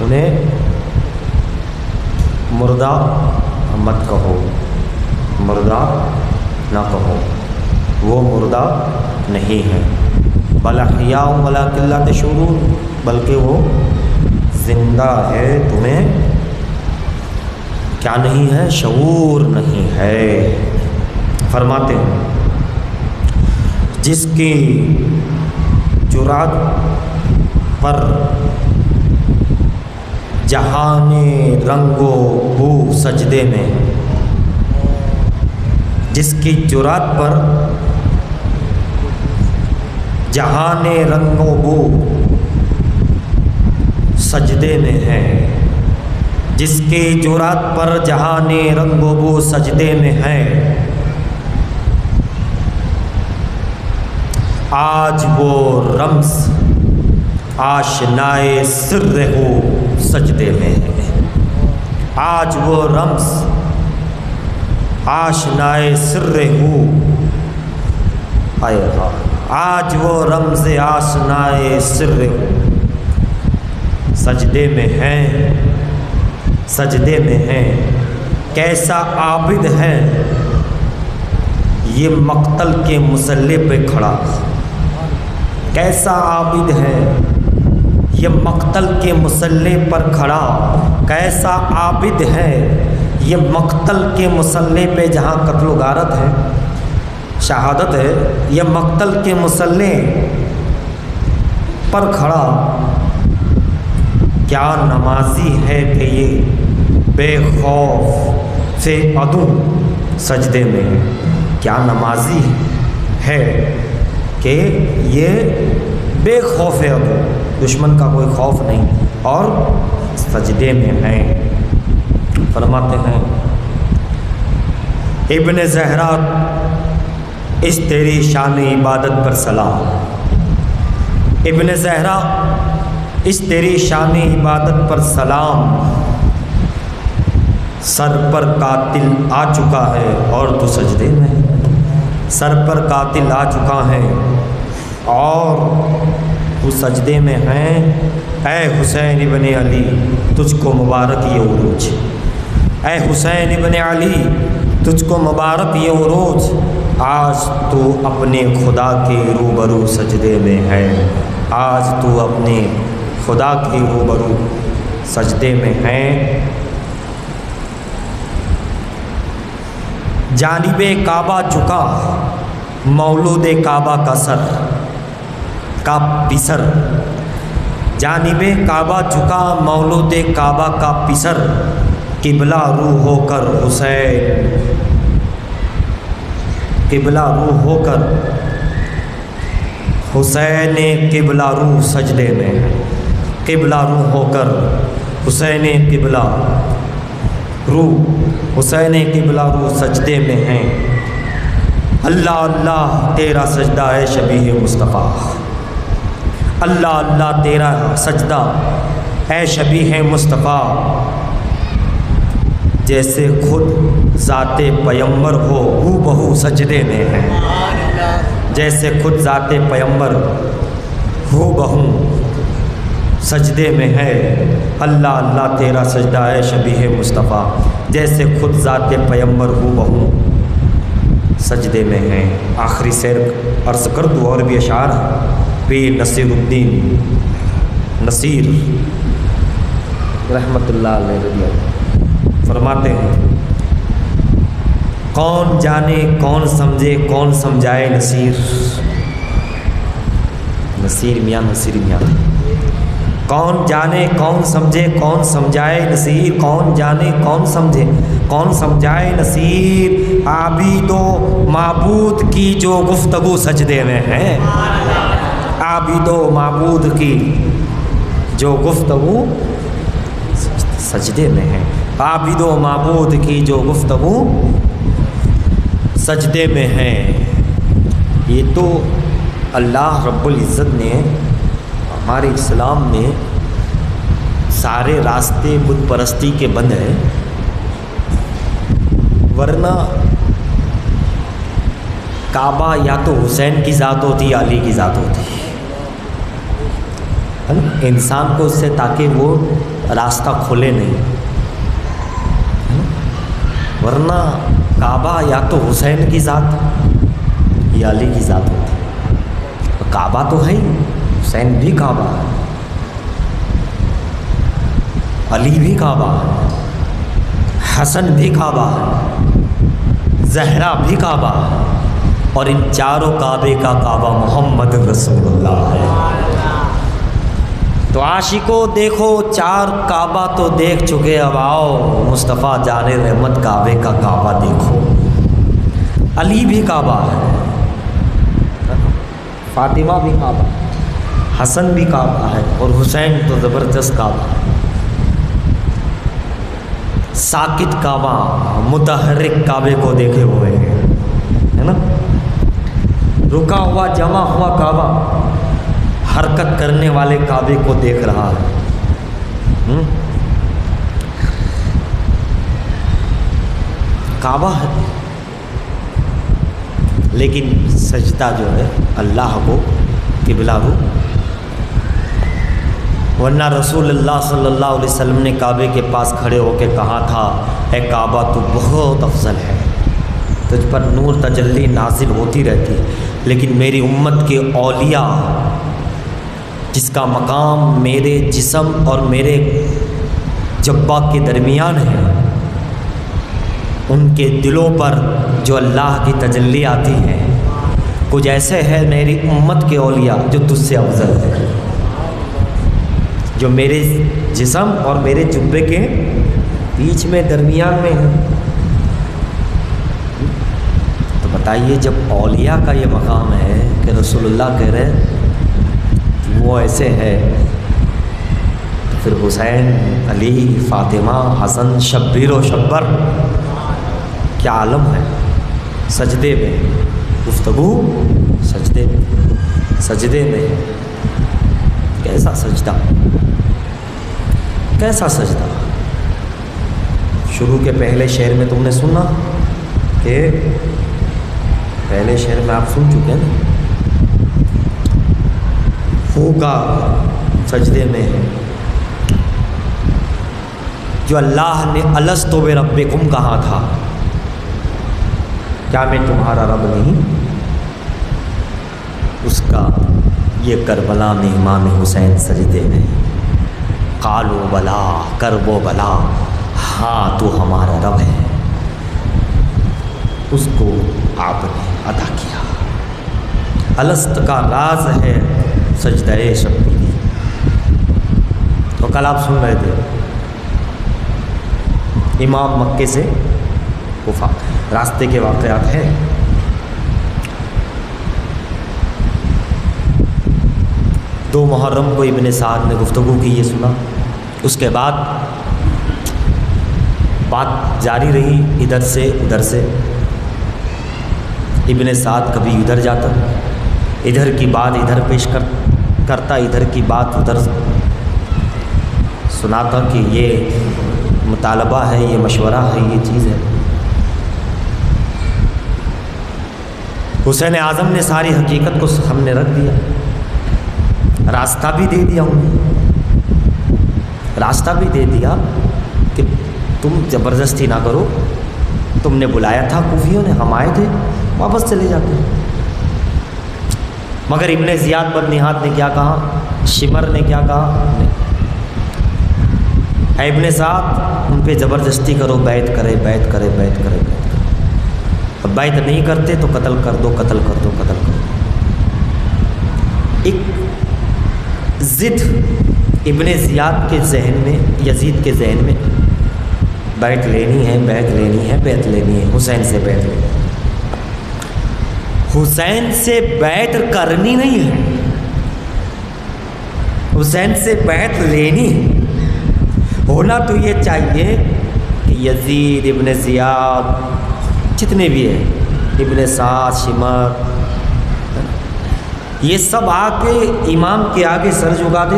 انہیں مردہ مت کہو، مردہ نہ کہو، وہ مردہ نہیں ہے، بل احیاء ولکن لا تشعرون، بلکہ وہ زندہ ہے، تمہیں کیا نہیں ہے؟ شعور نہیں ہے۔ فرماتے ہیں جس کی جرات پر جہان رنگ و بو سجدے میں، جس کی جرات پر جہان رنگ و بو سجدے میں ہے، جس کی جرات پر جہان رنگ و بو سجدے میں ہے، آج وہ رمز آشنائے سر ہو سجدے میں ہے، آج وہ رمز آشنائے سر ہو، آج وہ رمز آشنائے سر ہو، سجدے میں ہیں، سجدے میں ہیں۔ کیسا عابد ہے یہ مقتل کے مصلی پہ کھڑا، کیسا عابد ہے یہ مقتل کے مصلی پر کھڑا، کیسا عابد ہے یہ مقتل کے مصلی پہ، جہاں قتل و غارت ہے، شہادت ہے، یہ مقتل کے مصلی پر کھڑا، کیا نمازی ہے کہ یہ بے خوف سے عدو سجدے میں، کیا نمازی ہے کہ یہ بے خوف عدو، دشمن کا کوئی خوف نہیں، اور سجدے میں ہیں۔ فرماتے ہیں ابن زہرا اس تیری شان عبادت پر سلام، ابن زہرا اس تیری شان عبادت پر سلام، سر پر قاتل آ چکا ہے اور تو سجدے میں، سر پر قاتل آ چکا ہے اور تو سجدے میں ہیں، اے حسین ابن علی تجھ کو مبارک یہ عروج، اے حسین ابن علی تجھ کو مبارک یہ عروج، آج تو اپنے خدا کے روبرو سجدے میں ہے، آج تو اپنے خدا کے روبرو سجدے میں ہیں۔ جانب کعبہ جھکا مولود کعبہ کا سر کا پسر، جانب کعبہ جھکا مولود کعبہ کا پسر، قبلہ رو ہو کر حسین، قبلہ رو ہو کر حسین قبلہ رو سجدے میں، قبلہ رو ہو کر حسین قبلہ رو، حسین قبلہ رو سجدے میں ہیں۔ اللہ اللہ تیرا سجدہ ہے شبیہ مصطفیٰ، اللہ اللہ تیرا سجدہ ہے شبیہ مصطفیٰ، جیسے خود ذات پیمبر ہو ہو بہو سجدے میں ہے، جیسے خود ذات پیمبر ہو بہو سجدے میں ہے، اللہ اللہ تیرا سجدہ ہے شبیہ مصطفیٰ، جیسے خود ذات پیمبر ہو بہو سجدے میں ہیں۔ آخری سیر عرض کر دو، اور بھی اشعار پیر نصیر الدین نصیر رحمۃ اللہ علیہ رضی اللہ فرماتے ہیں کون جانے کون سمجھے کون سمجھائے نصیر، نصیر میاں نصیر میاں، کون جانے کون سمجھے کون سمجھائے نصیر، کون جانے کون سمجھے کون سمجھائے نصیر، عابد و معبود کی جو گفتگو سجدے میں ہے، عابد و معبود کی جو گفتگو سجدے میں ہے، عابد و معبود کی جو گفتگو سجدے میں ہے۔ یہ تو اللہ رب العزت نے ہمارے اسلام میں سارے راستے بت پرستی کے بند ہیں، ورنہ کعبہ یا تو حسین کی ذات ہوتی یا علی کی ذات ہوتی، ہے نا، انسان کو اس سے تاکہ وہ راستہ کھولے نہیں، ہے نا؟ ورنہ کعبہ یا تو حسین کی ذات یا علی کی ذات ہوتی، کعبہ تو ہے ہی، حسین بھی کعبہ ہے، علی بھی کعبہ ہے، حسن بھی کعبہ ہے، زہرا بھی کعبہ ہے، اور ان چاروں کعبے کا کعبہ محمد رسول اللہ ہے۔ تو عاشقوں دیکھو، چار کعبہ تو دیکھ چکے، اب آؤ مصطفیٰ جان رحمت کعبے کا کعبہ دیکھو۔ علی بھی کعبہ ہے، فاطمہ بھی کعبہ، حسن بھی کعبہ ہے، اور حسین تو زبردست کعبہ ہے۔ ساکت کعبہ، متحرک کعبے کو دیکھے ہوئے ہیں، ہے نا؟ رکا ہوا جمع ہوا کعبہ حرکت کرنے والے کعبے کو دیکھ رہا ہے۔ کعبہ ہے لیکن سجدہ جو ہے اللہ کو قبلہ رو، ورنہ رسول اللہ صلی اللہ علیہ وسلم نے کعبے کے پاس کھڑے ہو کے کہا تھا، اے کعبہ تو بہت افضل ہے، تجھ پر نور تجلی نازل ہوتی رہتی، لیکن میری امت کے اولیاء جس کا مقام میرے جسم اور میرے جبہ کے درمیان ہے، ان کے دلوں پر جو اللہ کی تجلی آتی ہے کچھ ایسے ہے میری امت کے اولیاء جو تجھ سے افضل ہے، جو میرے جسم اور میرے جبے کے بیچ میں درمیان میں ہے۔ تو بتائیے جب اولیاء کا یہ مقام ہے کہ رسول اللہ کہہ رہے کہ وہ ایسے ہے، تو پھر حسین، علی، فاطمہ، حسن، شبیر و شبر کیا عالم ہے۔ سجدے میں گفتگو، سجدے میں، سجدے میں کیسا سجدہ، کیسا سجدہ۔ شروع کے پہلے شعر میں تم نے سنا کہ پہلے شعر میں آپ سن چکے ہیں، ہوگا سجدے میں جو اللہ نے الستو بربکم کہا تھا، کیا میں تمہارا رب نہیں، اس کا یہ کربلا میں امام حسین سجدے میں، قالو بلا، کربو بلا، ہاں تو ہمارا رب ہے، اس کو آپ نے ادا کیا۔ الست کا راز ہے سجدہ شبیری۔ تو کل آپ سن رہے تھے امام مکے سے کوفہ راستے کے واقعات ہیں۔ دو محرم کو ابن سعد نے گفتگو کی، یہ سنا، اس کے بعد بات جاری رہی ادھر سے ادھر سے، ابن سعد کبھی ادھر جاتا، ادھر کی بات ادھر پیش کرتا، ادھر کی بات ادھر سناتا کہ یہ مطالبہ ہے، یہ مشورہ ہے، یہ چیز ہے۔ حسین اعظم نے ساری حقیقت کو ہم نے رکھ دیا، راستہ بھی دے دیا انہیں، راستہ بھی دے دیا کہ تم زبردستی نہ کرو، تم نے بلایا تھا کوفیوں نے، ہم آئے تھے، واپس چلے جاتے۔ مگر ابن زیاد بن نہاد نے کیا کہا، شمر نے کیا کہا، اے ابن سعد ان پہ زبردستی کرو، بیعت کرے، بیعت کرے، بیعت کرے، بیعت کرے، اب بیعت نہیں کرتے تو قتل کر دو، قتل کر دو، قتل کر دو۔ ایک ضد ابن زیاد کے ذہن میں، یزید کے ذہن میں، بیعت لینی ہے، بیعت لینی ہے، بیعت لینی ہے، حسین سے بیعت لینی ہے۔ حسین سے بیعت کرنی نہیں ہے، حسین سے بیعت لینی ہے۔ ہونا تو یہ چاہیے کہ یزید، ابن زیاد، جتنے بھی ہیں، ابن سعد، شمر، یہ سب آ کے امام کے آگے سر جھکا دے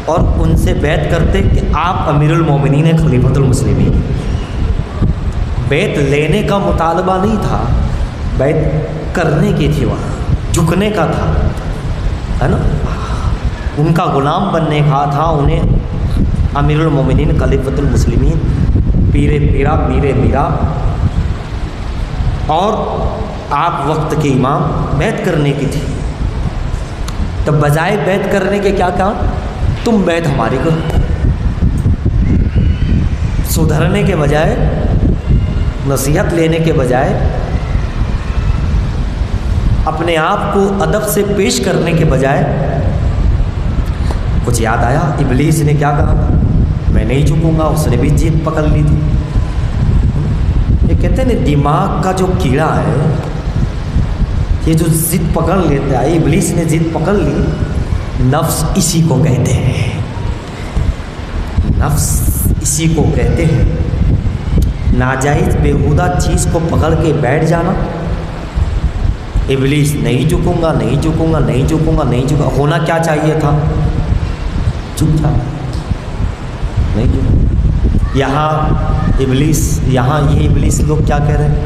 اور ان سے بیعت کرتے کہ آپ امیر المومنین ہیں، خلیفۃ المسلمین۔ بیعت لینے کا مطالبہ نہیں تھا، بیعت کرنے کی تھی، وہاں جھکنے کا تھا، ہے نا۔ ان کا غلام بننے کا تھا، انہیں امیر المومنین خلیفۃ المسلمین پیر پیرا میر میرا اور آپ وقت کے امام بیعت کرنے کی تھی۔ تب بجائے بیعت کرنے کے کیا کہا؟ تم بیعت ہماری کرو۔ سدھرنے کے بجائے، نصیحت لینے کے بجائے، اپنے آپ کو ادب سے پیش کرنے کے بجائے، کچھ یاد آیا ابلیس نے کیا کہا تھا؟ میں نہیں جھکوں گا۔ اس نے بھی ضد پکڑ لی تھی۔ یہ کہتے ہیں نا دماغ کا جو کیڑا ہے، یہ جو ضد پکڑ لیتا ہے، ابلیس نے ضد پکڑ لی، نفس اسی کو کہتے ہیں، نفس اسی کو کہتے ہیں۔ ناجائز بیہودہ چیز کو پکڑ کے بیٹھ جانا۔ ابلیس نہیں جھکوں گا، نہیں جھکوں گا، نہیں جھکوں گا، نہیں جھکوں گا۔ ہونا کیا چاہیے تھا؟ چپ جا، نہیں جھکوں۔ یہاں ابلیس، یہاں یہ ابلیس لوگ کیا کہہ رہے ہیں؟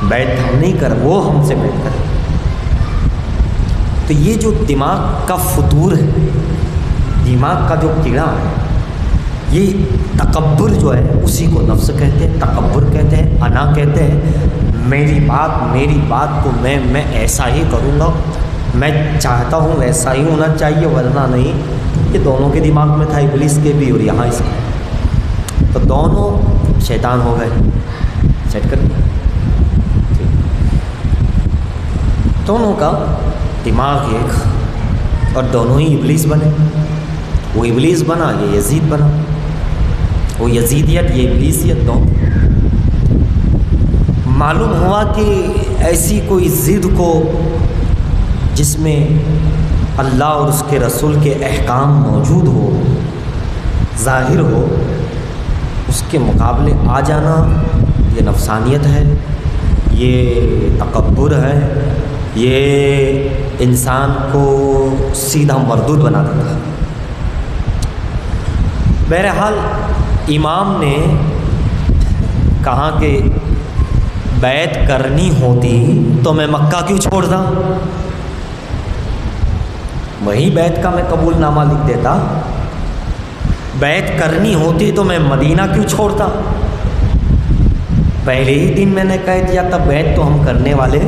بیعت ہم نہیں کر، وہ ہم سے بیعت کریں۔ تو یہ جو دماغ کا فطور ہے، دماغ کا جو کیڑا ہے، یہ تکبر جو ہے اسی کو نفس کہتے ہیں، تکبر کہتے ہیں، انا کہتے ہیں۔ میری بات کو میں ایسا ہی کروں گا، میں چاہتا ہوں ایسا ہی ہونا چاہیے، ورنہ نہیں۔ یہ دونوں کے دماغ میں تھا، ابلیس کے بھی اور یہاں اس کے۔ تو دونوں شیطان ہو گئے، سیٹ کر دیا۔ دونوں کا دماغ ایک، اور دونوں ہی ابلیس بنے۔ وہ ابلیس بنا، یہ یزید بنا۔ وہ یزیدیت، یہ ابلیسیت، دونوں۔ معلوم ہوا کہ ایسی کوئی ضد کو جس میں اللہ اور اس کے رسول کے احکام موجود ہو، ظاہر ہو، اس کے مقابلے آ جانا، یہ نفسانیت ہے، یہ تکبر ہے، یہ انسان کو سیدھا مردود بنا دیتا ہے۔ بہرحال امام نے کہا کہ بیعت کرنی ہوتی تو میں مکہ کیوں چھوڑتا؟ وہی بیعت کا میں قبول نامہ لکھ دیتا۔ بیعت کرنی ہوتی تو میں مدینہ کیوں چھوڑتا؟ پہلے ہی دن میں نے کہہ دیا تھا بیعت تو ہم کرنے والے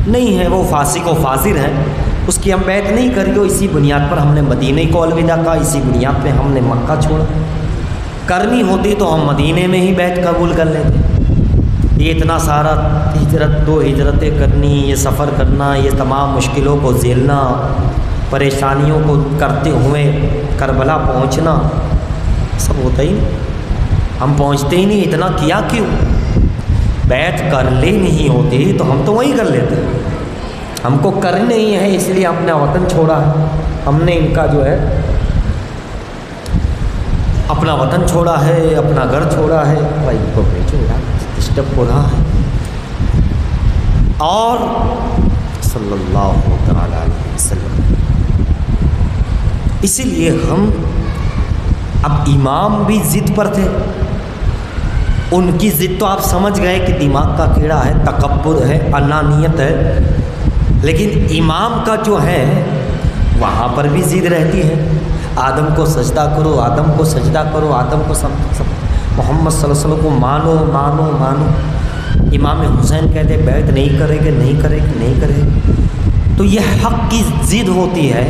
نہیں ہیں، وہ فاسق و فاجر ہیں، اس کی ہم بیعت نہیں کری۔ اسی بنیاد پر ہم نے مدینہ کو الوداع کہا، اسی بنیاد پہ ہم نے مکہ چھوڑا۔ کرنی ہوتی تو ہم مدینہ میں ہی بیعت قبول کر لیتے۔ یہ اتنا سارا ہجرت، 2 ہجرتیں کرنی، یہ سفر کرنا، یہ تمام مشکلوں کو جھیلنا، پریشانیوں کو کرتے ہوئے کربلا پہنچنا، سب ہوتا ہی نہیں۔ ہم پہنچتے ہی نہیں، اتنا کیا کیوں؟ بیعت کر لینی ہی ہوتی تو ہم تو وہی کر لیتے۔ ہم کو کرنے ہی ہے، اس لیے اپنا وطن چھوڑا ہے۔ ہم نے ان کا جو ہے اپنا وطن چھوڑا ہے، اپنا گھر چھوڑا ہے۔ بھائی کو بھیجو یار، ڈسٹرب ہو رہا ہے۔ اور صلی اللہ تعالی علیہ وسلم، اسی لیے ہم، اب امام بھی ضد پر تھے، ان کی ضد تو آپ سمجھ گئے کہ دماغ کا کیڑا ہے، تکبر ہے، انانیت ہے، لیکن امام کا جو ہے وہاں پر بھی ضد رہتی ہے۔ آدم کو سجدہ کرو، آدم کو سجدہ کرو، آدم کو محمد صلی اللہ علیہ وسلم کو مانو مانو مانو۔ امام حسین کہتے بیعت نہیں کرے گے، نہیں کرے گے، نہیں کرے گے۔ تو یہ حق کی ضد ہوتی ہے۔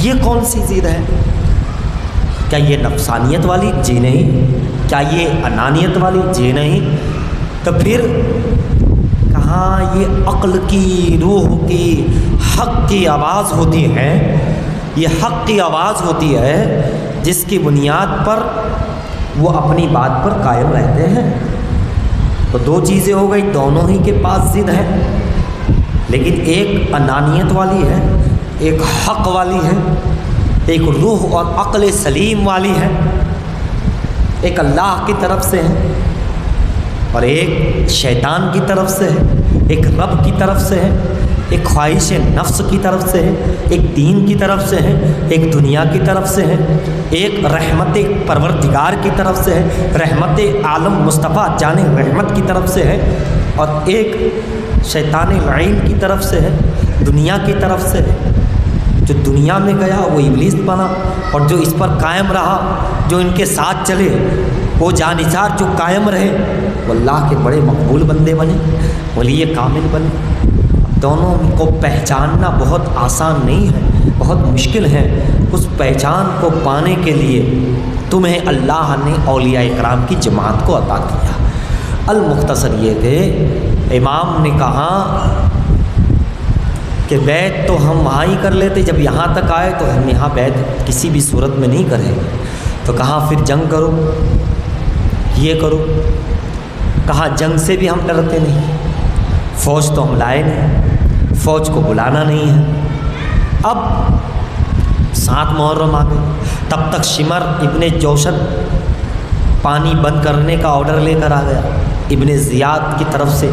یہ کون سی ضد ہے؟ کیا یہ نفسانیت والی؟ جی نہیں۔ کیا یہ انانیت والی؟ جی نہیں۔ تو پھر کہاں یہ عقل کی، روح کی، حق کی آواز ہوتی ہے؟ یہ حق کی آواز ہوتی ہے جس کی بنیاد پر وہ اپنی بات پر قائم رہتے ہیں۔ تو 2 چیزیں ہو گئی، دونوں ہی کے پاس ضد ہے، لیکن ایک انانیت والی ہے، ایک حق والی ہے، ایک روح اور عقل سلیم والی ہے، ایک اللہ کی طرف سے ہے اور ایک شیطان کی طرف سے ہے، ایک رب کی طرف سے ہے، ایک خواہش نفس کی طرف سے ہے، ایک دین کی طرف سے ہے، ایک دنیا کی طرف سے ہے، ایک رحمت پروردگار کی طرف سے ہے، رحمت عالم مصطفیٰ جان رحمت کی طرف سے ہے، اور ایک شیطان لعین کی طرف سے ہے، دنیا کی طرف سے ہے۔ جو دنیا میں گیا وہ ابلیس بنا، اور جو اس پر قائم رہا، جو ان کے ساتھ چلے، وہ جانثار جو قائم رہے، وہ اللہ کے بڑے مقبول بندے بنے، ولی کامل بنے۔ دونوں کو پہچاننا بہت آسان نہیں ہے، بہت مشکل ہے۔ اس پہچان کو پانے کے لیے تمہیں اللہ نے اولیاء اکرام کی جماعت کو عطا کیا۔ المختصر یہ کہ امام نے کہا کہ بیعت تو ہم وہاں ہی کر لیتے، جب یہاں تک آئے تو ہم یہاں بیعت کسی بھی صورت میں نہیں کریں گے۔ تو کہا پھر جنگ کرو، یہ کرو۔ کہا جنگ سے بھی ہم ڈرتے نہیں، فوج تو ہم لائے نہیں، فوج کو بلانا نہیں ہے۔ اب 7 محرم آ گئے، تب تک شمر ابن جوشن پانی بند کرنے کا آرڈر لے کر آ گیا ابن زیاد کی طرف سے۔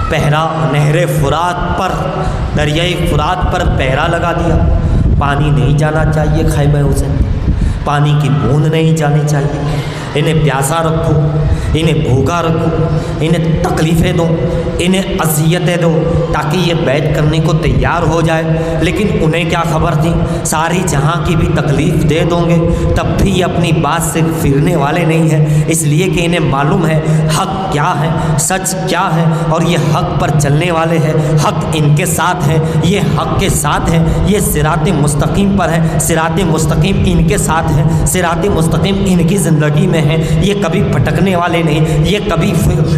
پہرا نہر فرات پر، دریائے فرات پر پہرا لگا دیا، پانی نہیں جانا چاہیے خیمہ حسین، پانی کی بوند نہیں جانی چاہیے، انہیں پیاسا رکھو، انہیں بھوکا رکھو، انہیں تکلیفیں دو، انہیں اذیتیں دو تاکہ یہ بیعت کرنے کو تیار ہو جائے۔ لیکن انہیں کیا خبر تھی، ساری جہاں کی بھی تکلیف دے دوں گے تب بھی یہ اپنی بات سے پھرنے والے نہیں ہیں، اس لیے کہ انہیں معلوم ہے حق کیا ہے، سچ کیا ہے، اور یہ حق پر چلنے والے ہیں، حق ان کے ساتھ ہے، یہ حق کے ساتھ ہیں، یہ صراط مستقیم پر ہے، صراط مستقیم ان کے ساتھ ہے، صراط مستقیم ان کی زندگی میں ہے، یہ کبھی بھٹکنے والے نہیں، یہ کبھی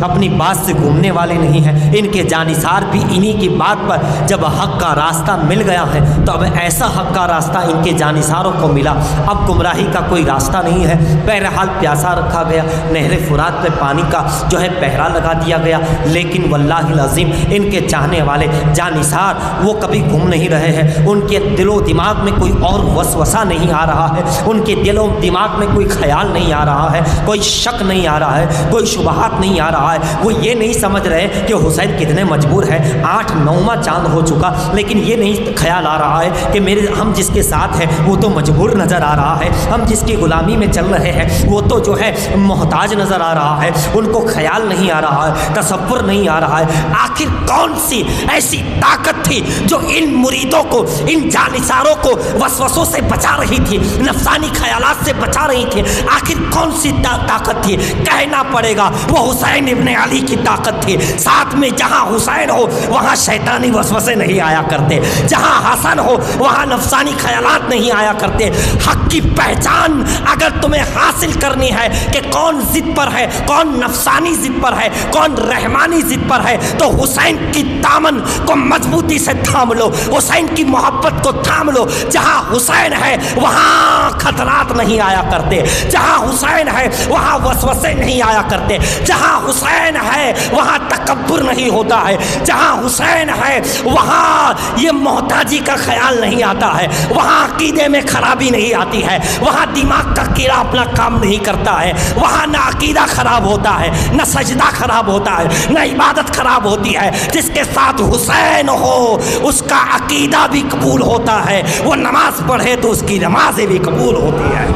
اپنی بات سے گھومنے والے نہیں ہیں، ان کے جانثار بھی انہی کی بات پر جب حق کا راستہ مل گیا ہے تو اب ایسا حق کا راستہ ان کے جانثاروں کو ملا، اب گمراہی کا کوئی راستہ نہیں ہے۔ بہرحال پیاسا رکھا گیا، نہر فرات پہ پانی کا جو ہے پہرا لگا دیا گیا، لیکن واللہ العظیم ان کے چاہنے والے جانثار وہ کبھی گھوم نہیں رہے ہیں، ان کے دل و دماغ میں کوئی اور وسوسہ نہیں آ رہا ہے، ان کے دل و دماغ میں کوئی خیال نہیں آ رہا ہے، کوئی شک نہیں آ رہا ہے، کوئی شبہات نہیں آ رہا ہے، وہ یہ نہیں سمجھ رہے کہ حسین کتنے مجبور ہے، 8-9واں چاند ہو چکا، لیکن یہ نہیں خیال آ رہا ہے کہ ہم جس کے ساتھ ہیں وہ تو مجبور نظر آ رہا ہے، ہم جس کی غلامی میں چل رہے ہیں وہ تو جو ہے محتاج نظر آ رہا ہے، ان کو خیال نہیں آ رہا ہے، تصور نہیں آ رہا ہے۔ آخر کون سی ایسی طاقت تھی جو ان مریدوں کو، ان جانثاروں کو وسوسوں سے بچا رہی تھی، نفسانی خیالات سے بچا رہی تھی؟ آخر کون سی طاقت تھی؟ کہنا پڑے گا وہ حسین ابن علی کی طاقت تھی۔ ساتھ میں جہاں حسین ہو وہاں شیطانی وسوسے نہیں آیا کرتے، جہاں حسن ہو وہاں نفسانی خیالات نہیں آیا کرتے۔ حق کی پہچان اگر تمہیں حاصل کرنی ہے کہ کون ضد پر ہے، کون نفسانی ضد پر ہے، کون رحمانی ضد پر ہے، تو حسین کی دامن کو مضبوطی سے تھام لو، حسین کی محبت کو تھام لو۔ جہاں حسین ہے وہاں خطرات نہیں آیا کرتے، جہاں حسین ہے وہاں وسوسے نہیں آیا کرتے، جہاں حسین ہے وہاں تکبر نہیں ہوتا ہے، جہاں حسین ہے وہاں یہ محتاجی کا خیال نہیں آتا ہے، وہاں عقیدے میں خرابی نہیں آتی ہے، وہاں دماغ کا کیڑا اپنا کام نہیں کرتا ہے، وہاں نہ عقیدہ خراب ہوتا ہے، نہ سجدہ خراب ہوتا ہے، نہ عبادت خراب ہوتی ہے۔ جس کے ساتھ حسین ہو اس کا عقیدہ بھی قبول ہوتا ہے، وہ نماز پڑھے تو اس کی نمازیں بھی قبول ہوتی ہے۔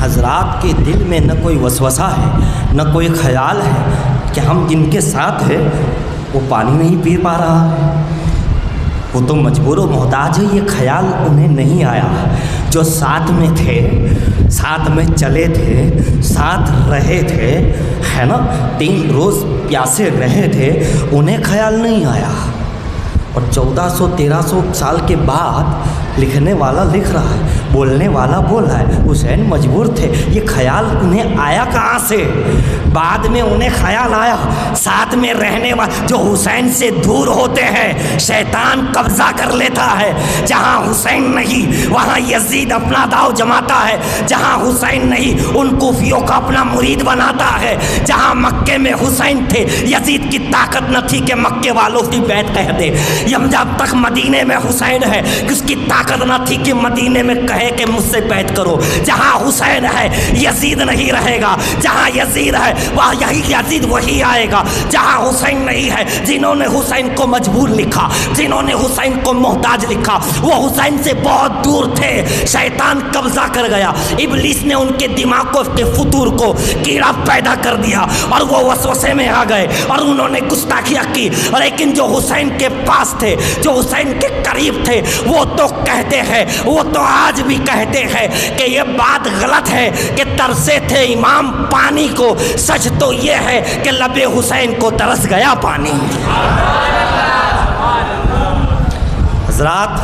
حضرات کے دل میں نہ کوئی وسوسہ ہے، نہ کوئی خیال ہے کہ ہم جن کے ساتھ ہیں وہ پانی نہیں پی پا رہا ہے، وہ تو مجبور و محتاج ہے، یہ خیال انہیں نہیں آیا۔ جو ساتھ میں تھے، ساتھ میں چلے تھے، ساتھ رہے تھے، ہے نا، 3 روز پیاسے رہے تھے، انہیں خیال نہیں آیا۔ اور 1400-1300 سال کے بعد لکھنے والا لکھ رہا ہے، بولنے والا بول رہا ہے، حسین مجبور تھے، یہ خیال انہیں آیا کہاں سے؟ بعد میں انہیں خیال آیا۔ ساتھ میں رہنے والے جو حسین سے دور ہوتے ہیں شیطان قبضہ کر لیتا ہے، جہاں حسین نہیں وہاں یزید اپنا داؤ جماتا ہے، جہاں حسین نہیں ان کوفیوں کا اپنا مرید بناتا ہے، جہاں مکے میں حسین تھے یزید کی طاقت نہ تھی کہ مکے والوں کی بیعت کہہ دے، جب تک مدینے میں حسین ہے اس کی طاقت طاقت نہ تھی کہ مدینے میں کہے کہ مجھ سے بیعت کرو. جہاں حسین ہے یزید نہیں رہے گا, جہاں یزید ہے وہاں یہی یزید وہی آئے گا. جہاں حسین نہیں ہے, جنہوں نے حسین کو مجبور لکھا, جنہوں نے حسین کو محتاج لکھا, وہ حسین سے بہت دور تھے. شیطان قبضہ کر گیا, ابلیس نے ان کے دماغ کے فطور کو کیڑا پیدا کر دیا اور وہ وسوسے میں آ گئے اور انہوں نے گستاخیاں کی. لیکن جو حسین کے پاس تھے, جو حسین کے قریب تھے, وہ تو کہتے ہیں, وہ تو آج بھی کہتے ہیں کہ یہ بات غلط ہے کہ ترسے تھے امام پانی کو, سچ تو یہ ہے کہ لب حسین کو ترس گیا پانی. حضرات,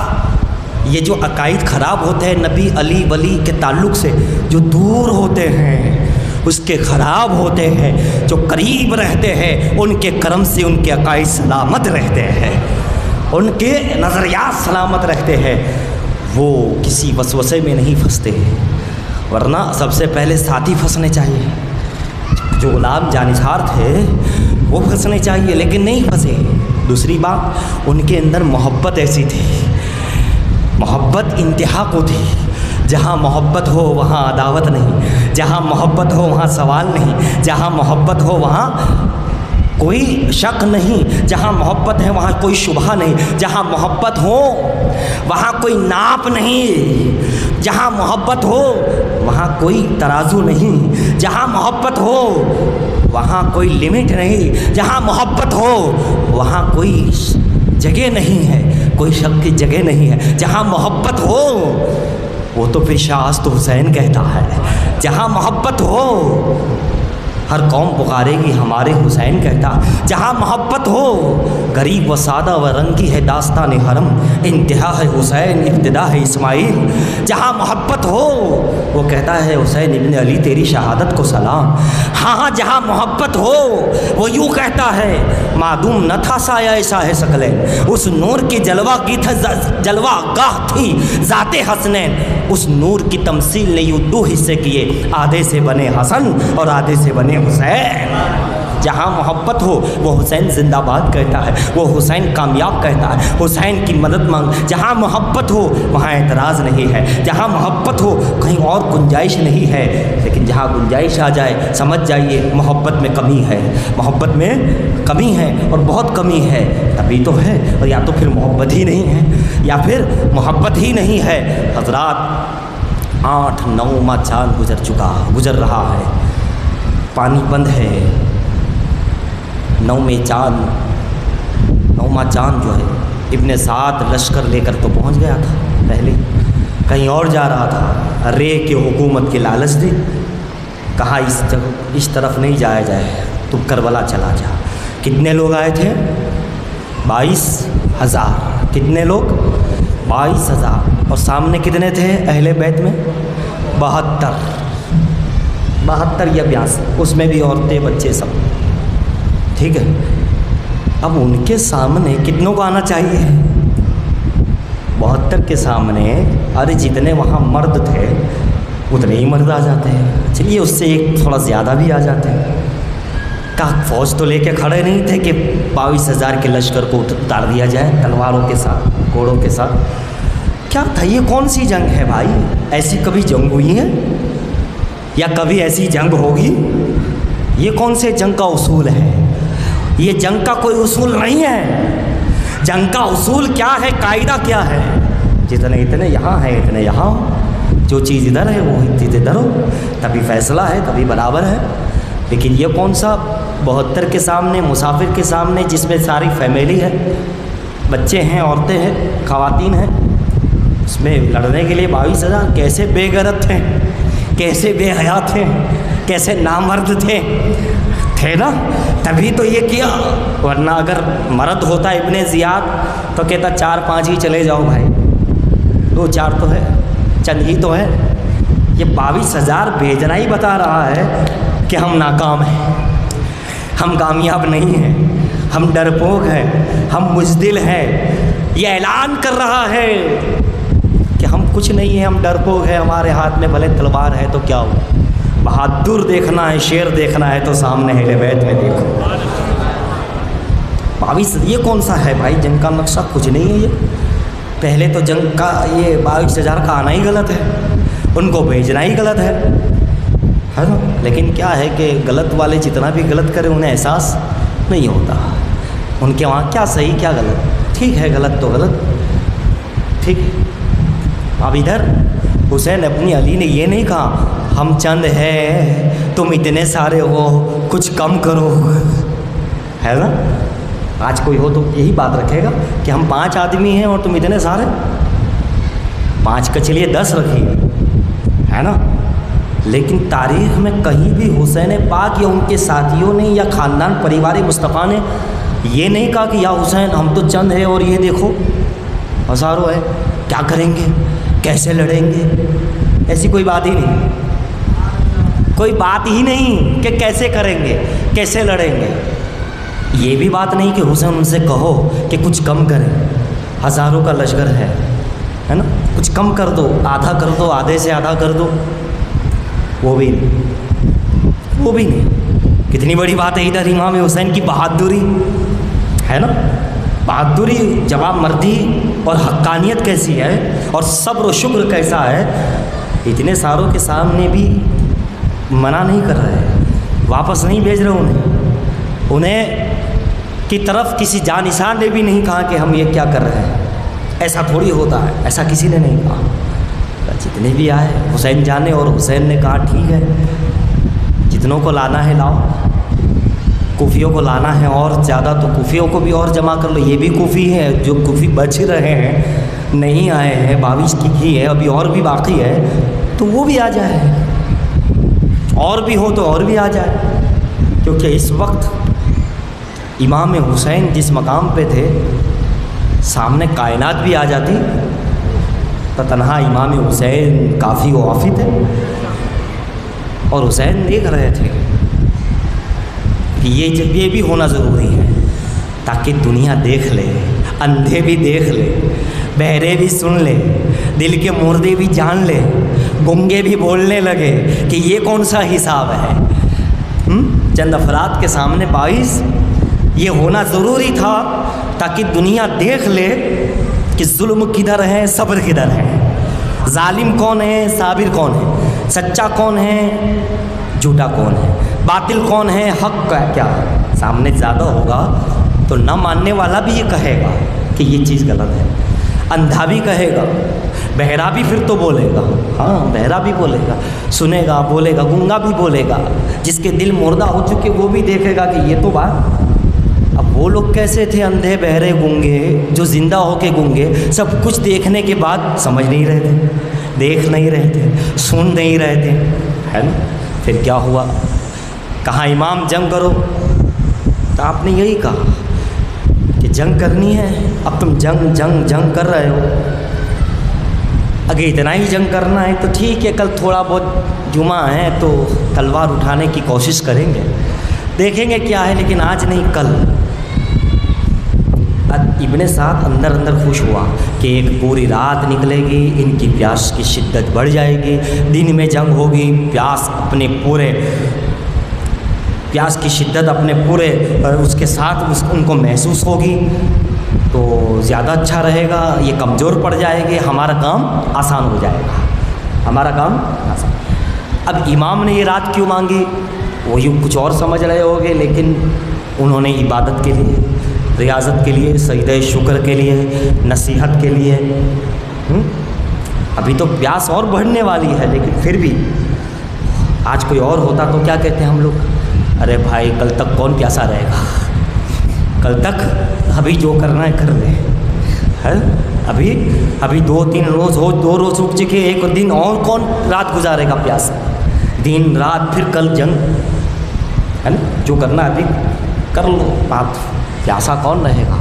یہ جو عقائد خراب ہوتے ہیں نبی علی ولی کے تعلق سے, جو دور ہوتے ہیں اس کے خراب ہوتے ہیں, جو قریب رہتے ہیں ان کے کرم سے ان کے عقائد سلامت رہتے ہیں, ان کے نظریات سلامت رہتے ہیں, وہ کسی وسوسے میں نہیں پھنستے ہیں. ورنہ سب سے پہلے ساتھی پھنسنے چاہیے. جو غلام جانچار تھے وہ پھنسنے چاہیے لیکن نہیں پھنسے. دوسری بات, ان کے اندر محبت ایسی تھی, محبت انتہا کو تھی. جہاں محبت ہو وہاں عداوت نہیں, جہاں محبت ہو وہاں سوال نہیں, جہاں محبت ہو وہاں کوئی شک نہیں, جہاں محبت ہے وہاں کوئی شبہ نہیں, جہاں محبت ہو وہاں کوئی ناپ نہیں, جہاں محبت ہو وہاں کوئی ترازو نہیں, جہاں محبت ہو وہاں کوئی لمٹ نہیں, جہاں محبت ہو وہاں کوئی جگہ نہیں ہے, کوئی شک کی جگہ نہیں ہے. جہاں محبت ہو وہ تو پھر شاہ تو حسین کہتا ہے. جہاں محبت ہو ہر قوم پکارے گی ہمارے حسین کہتا. جہاں محبت ہو غریب و سادہ و رنگی ہے داستان حرم, انتہا ہے حسین ابتدا ہے اسماعیل. جہاں محبت ہو وہ کہتا ہے حسین ابن علی تیری شہادت کو سلام. ہاں جہاں محبت ہو وہ یوں کہتا ہے معدوم نہ تھا سایہ ایسا ہے سکلین, اس نور کی جلوہ کی جلوہ گاہ تھی ذات حسنین. اس نور کی تمثیل نے یوں دو حصے کیے, آدھے سے بنے حسن اور آدھے سے بنے حسین. جہاں محبت ہو وہ حسین زندہ باد کہتا ہے, وہ حسین کامیاب کہتا ہے, حسین کی مدد مانگ. جہاں محبت ہو وہاں اعتراض نہیں ہے, جہاں محبت ہو کہیں اور گنجائش نہیں ہے. لیکن جہاں گنجائش آ جائے سمجھ جائیے محبت میں کمی ہے, محبت میں کمی ہے اور بہت کمی ہے. تبھی تو ہے, اور یا تو پھر محبت ہی نہیں ہے یا پھر محبت ہی نہیں ہے. حضرات 8-9 ماہ چاند گزر رہا ہے, پانی بند ہے. 9 ماہ چاند جو ہے ابن سعد لشکر لے کر تو پہنچ گیا تھا, پہلے کہیں اور جا رہا تھا. رے کی حکومت کے لالچ دے, کہا اس طرف نہیں جایا جائے, تو کربلا چلا جا. کتنے لوگ آئے تھے؟ 22,000. کتنے لوگ؟ 22,000. اور سامنے کتنے تھے اہل بیت میں؟ 72 یا 82, اس میں بھی عورتیں بچے سب. ٹھیک ہے, اب ان کے سامنے کتنوں کو آنا چاہیے؟ 72 کے سامنے ارے جتنے وہاں مرد تھے اتنے ہی مرد آ جاتے ہیں. چلیے اس سے ایک تھوڑا زیادہ بھی آ جاتے ہیں. کہا فوج تو لے کے کھڑے نہیں تھے کہ 22,000 کے لشکر کو اتار دیا جائے تلواروں کے ساتھ, گھوڑوں کے ساتھ. کیا تھا یہ؟ کون سی جنگ ہے بھائی؟ ایسی کبھی جنگ ہوئی ہے یا کبھی ایسی جنگ ہوگی؟ یہ کون سے جنگ کا اصول ہے؟ یہ جنگ کا کوئی اصول نہیں ہے. جنگ کا اصول کیا ہے, قاعدہ کیا ہے؟ جتنے اتنے یہاں ہیں اتنے یہاں, جو چیز ادھر ہے وہ ادھر ہو, تبھی فیصلہ ہے, تبھی برابر ہے. لیکن یہ کون سا 72 کے سامنے, مسافر کے سامنے جس میں ساری فیملی ہے, بچے ہیں, عورتیں ہیں, خواتین ہیں, اس میں لڑنے کے لیے 22,000. کیسے بے غیرت تھے, کیسے بے حیا تھے, کیسے نامرد تھے نا, تبھی تو یہ کیا. ورنہ اگر مرد ہوتا ابن زیاد تو کہتا 4-5 ہی چلے جاؤ بھائی, 2-4 تو ہے, چند ہی تو ہے. یہ 22,000 بھیجنا ہی بتا رہا ہے کہ ہم ناکام ہیں, ہم کامیاب نہیں ہیں, ہم ڈرپوک ہیں, ہم بزدل ہیں. یہ اعلان کر رہا ہے کہ ہم کچھ نہیں ہیں, ہم ڈرپوک ہیں, ہمارے ہاتھ میں بھلے تلوار ہے تو کیا ہو. بہادر دیکھنا ہے, شیر دیکھنا ہے تو سامنے اہل بیت میں دیکھو. 22 یہ کون سا ہے بھائی؟ جنگ کا نقشہ کچھ نہیں ہے یہ. پہلے تو جنگ کا یہ 22,000 کا آنا ہی غلط ہے، ان کو بھیجنا ہی غلط ہے نا؟ لیکن کیا ہے کہ غلط والے جتنا بھی غلط کریں انہیں احساس نہیں ہوتا، ان کے وہاں کیا صحیح کیا غلط، ٹھیک ہے غلط تو غلط ٹھیک ہے۔ اب ادھر حسین اپنی علی نے یہ نہیں کہا ہم چند ہیں تم اتنے سارے ہو کچھ کم کرو، ہے نا؟ آج کوئی ہو تو یہی بات رکھے گا کہ ہم 5 آدمی ہیں اور تم اتنے سارے، 5 کا چلیے 10 رکھیے، ہے نا؟ لیکن تاریخ میں کہیں بھی حسین پاک یا ان کے ساتھیوں نے یا خاندان پریوار مصطفیٰ نے یہ نہیں کہا کہ یا حسین ہم تو چند ہیں اور یہ دیکھو ہزاروں ہے، کیا کریں گے، کیسے لڑیں گے، ایسی کوئی بات ہی نہیں، کوئی بات ہی نہیں کہ کیسے کریں گے کیسے لڑیں گے۔ یہ بھی بات نہیں کہ حسین ان سے کہو کہ کچھ کم کریں، ہزاروں کا لشکر ہے نا، کچھ کم کر دو، آدھا کر دو، آدھے سے آدھا کر دو، وہ بھی نہیں۔ کتنی بڑی بات ہے ادھر امام حسین کی بہادری، ہے نا؟ بہادری، جواب مردی اور حقانیت کیسی ہے اور صبر و شکر کیسا ہے، اتنے ساروں کے سامنے بھی منع نہیں کر رہے، واپس نہیں بھیج رہے انہیں کی طرف کسی جانشان نے بھی نہیں کہا کہ ہم یہ کیا کر رہے ہیں، ایسا تھوڑی ہوتا ہے، ایسا کسی نے نہیں کہا۔ جتنے بھی آئے حسین جانے، اور حسین نے کہا ٹھیک ہے جتنوں کو لانا ہے لاؤ، کوفیوں کو لانا ہے اور زیادہ تو کوفیوں کو بھی اور جمع کر لو، یہ بھی کوفی ہے، جو کوفی بچ رہے ہیں نہیں آئے ہیں 22 کی ہے، ابھی اور بھی باقی ہے تو وہ بھی آ جائے، اور بھی ہو تو اور بھی آ جائے، کیونکہ اس وقت امام حسین جس مقام پہ تھے سامنے کائنات بھی آ جاتی تو تنہا امام حسین کافی و وافی تھے، اور حسین دیکھ رہے تھے کہ یہ بھی ہونا ضروری ہے تاکہ دنیا دیکھ لے، اندھے بھی دیکھ لے، بہرے بھی سن لے، دل کے مردے بھی جان لے، گنگے بھی بولنے لگے کہ یہ کون سا حساب ہے۔ چند افراد کے سامنے 22 یہ ہونا ضروری تھا تاکہ دنیا دیکھ لے کہ ظلم کدھر ہے، صبر کدھر ہے، ظالم کون ہے، صابر کون ہے، سچا کون ہے، جھوٹا کون ہے، باطل کون ہے، حق کا کیا ہے۔ سامنے زیادہ ہوگا تو نہ ماننے والا بھی یہ کہے گا کہ یہ چیز غلط ہے، اندھا بھی کہے گا، بہرا بھی پھر تو بولے گا، ہاں بہرا بھی بولے گا، سنے گا بولے گا، گنگا بھی بولے گا، جس کے دل مردہ ہو چکے وہ بھی دیکھے گا کہ یہ تو بات۔ اب وہ لوگ کیسے تھے، اندھے بہرے گنگے جو زندہ ہو کے گنگے، سب کچھ دیکھنے کے بعد سمجھ نہیں رہے تھے، دیکھ نہیں رہے تھے، سن نہیں رہے تھے، ہے نا؟ پھر کیا ہوا، کہا امام جنگ کرو، تو آپ نے یہی کہا کہ جنگ کرنی ہے، اب تم جنگ کر رہے ہو، اگر اتنا ہی جنگ کرنا ہے تو ٹھیک ہے، کل تھوڑا بہت جمعہ ہے تو تلوار اٹھانے کی کوشش کریں گے، دیکھیں گے کیا ہے، لیکن آج نہیں کل۔ ابن سعد اندر خوش ہوا کہ ایک پوری رات نکلے گی، ان کی پیاس کی شدت بڑھ جائے گی، دن میں جنگ ہوگی، پیاس کی شدت اپنے پورے اس کے ساتھ ان کو محسوس ہوگی تو زیادہ اچھا رہے گا، یہ کمزور پڑ جائے گی، ہمارا کام آسان ہو جائے گا، ہمارا کام آسان۔ اب امام نے یہ رات کیوں مانگی وہ یوں کچھ اور سمجھ رہے ہوگے، لیکن انہوں نے عبادت کے لیے، ریاضت کے لیے، سجدہ شکر کے لیے، نصیحت کے لیے، ابھی تو پیاس اور بڑھنے والی ہے، لیکن پھر بھی آج کوئی اور ہوتا تو کیا کہتے ہیں ہم لوگ، ارے بھائی کل تک کون پیاسا رہے گا، کل تک ابھی جو کرنا ہے کر لیں، ہے ابھی 2-3 روز ہو، 2 روز رک چکے، ایک دن اور کون رات گزارے گا پیاس، دن رات، پھر کل جنگ، ہے نا؟ جو کرنا ہے ابھی کر لو، بات پیاسا کون رہے گا۔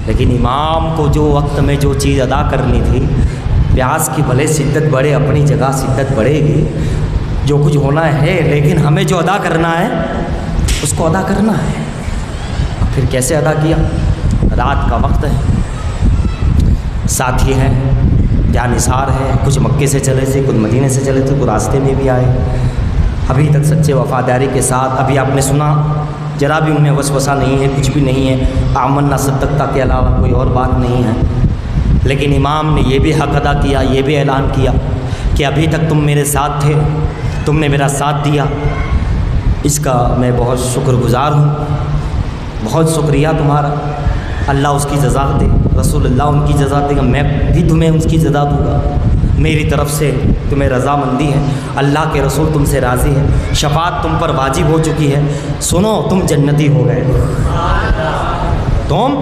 لیکن امام کو جو وقت میں جو چیز ادا کرنی تھی، پیاس کی بھلے شدت بڑھے، اپنی جگہ شدت بڑھے گی، جو کچھ ہونا ہے، لیکن ہمیں جو ادا کرنا ہے اس کو ادا کرنا ہے۔ پھر کیسے ادا کیا، رات کا وقت ہے، ساتھی ہیں، جانثار ہے، کچھ مکے سے چلے تھے، کچھ مدینے سے چلے تھے، کچھ راستے میں بھی آئے، ابھی تک سچے وفاداری کے ساتھ، ابھی آپ نے سنا ذرا بھی انہیں وسوسہ نہیں ہے، کچھ بھی نہیں ہے، آمنا صدقتا کے علاوہ کوئی اور بات نہیں ہے، لیکن امام نے یہ بھی حق ادا کیا، یہ بھی اعلان کیا کہ ابھی تک تم میرے ساتھ تھے، تم نے میرا ساتھ دیا، اس کا میں بہت شکر گزار ہوں، بہت شکریہ تمہارا، اللہ اس کی جزا دے، رسول اللہ ان کی جزا دے گا، میں بھی تمہیں اس کی جزا دوں گا، میری طرف سے تمہیں رضامندی ہے، اللہ کے رسول تم سے راضی ہے، شفاعت تم پر واجب ہو چکی ہے، سنو تم جنتی ہو گئے، تم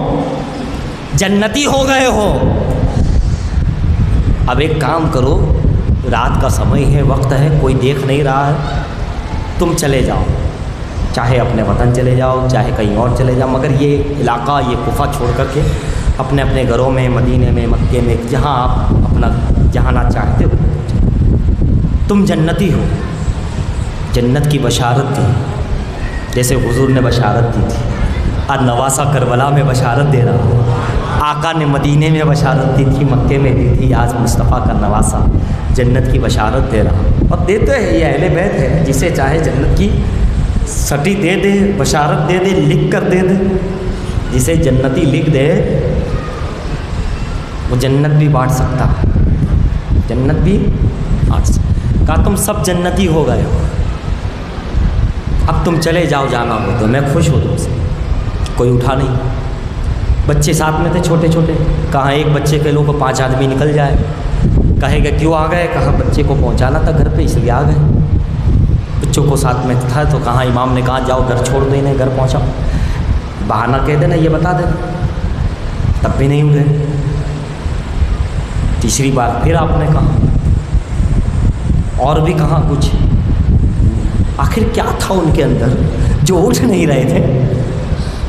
جنتی ہو گئے ہو۔ اب ایک کام کرو، رات کا سمے ہے، وقت ہے، کوئی دیکھ نہیں رہا ہے، تم چلے جاؤ، چاہے اپنے وطن چلے جاؤ، چاہے کہیں اور چلے جاؤ، مگر یہ علاقہ، یہ کوفہ چھوڑ کر کے اپنے اپنے گھروں میں، مدینے میں، مکے میں، جہاں آپ اپنا جہانا چاہتے ہو، تم جنتی ہو۔ جنت کی بشارت تھی، جیسے حضور نے بشارت دی تھی، آج نواسہ کربلا میں بشارت دے رہا ہوں، آقا نے مدینے میں بشارت دی تھی، مکے میں دی تھی، آج مصطفیٰ کا نواسہ جنت کی بشارت دے رہا ہوں۔ اب دیتے ہیں، یہ اہل بیت ہے، جسے چاہے جنت کی سٹی دے دے، بشارت دے دے، لکھ کر دے دے، جسے جنتی لکھ دے وہ جنت بھی بانٹ سکتا ہے، جنت بھی بانٹ سکتا۔ کہا تم سب جنتی ہو گئے ہو، اب تم چلے جاؤ، جانا ہو تو میں خوش ہوں تم سے۔ کوئی اٹھا نہیں، بچے ساتھ میں تھے چھوٹے چھوٹے، کہاں ایک بچے کے لوگ 5 آدمی نکل جائے، کہے گا کیوں آ گئے، کہا بچے کو پہنچانا تھا گھر پہ اس لیے آ گئے، بچوں کو ساتھ میں تھا تو کہاں امام نے کہا جاؤ گھر چھوڑ دو انہیں، گھر پہنچاؤ، بہانہ کہہ دینا، یہ بتا دینا، تب بھی نہیں اٹھے۔ تیسری بار پھر آپ نے کہا، اور بھی کہا کچھ، آخر کیا تھا ان کے اندر جو اٹھ نہیں رہے تھے؟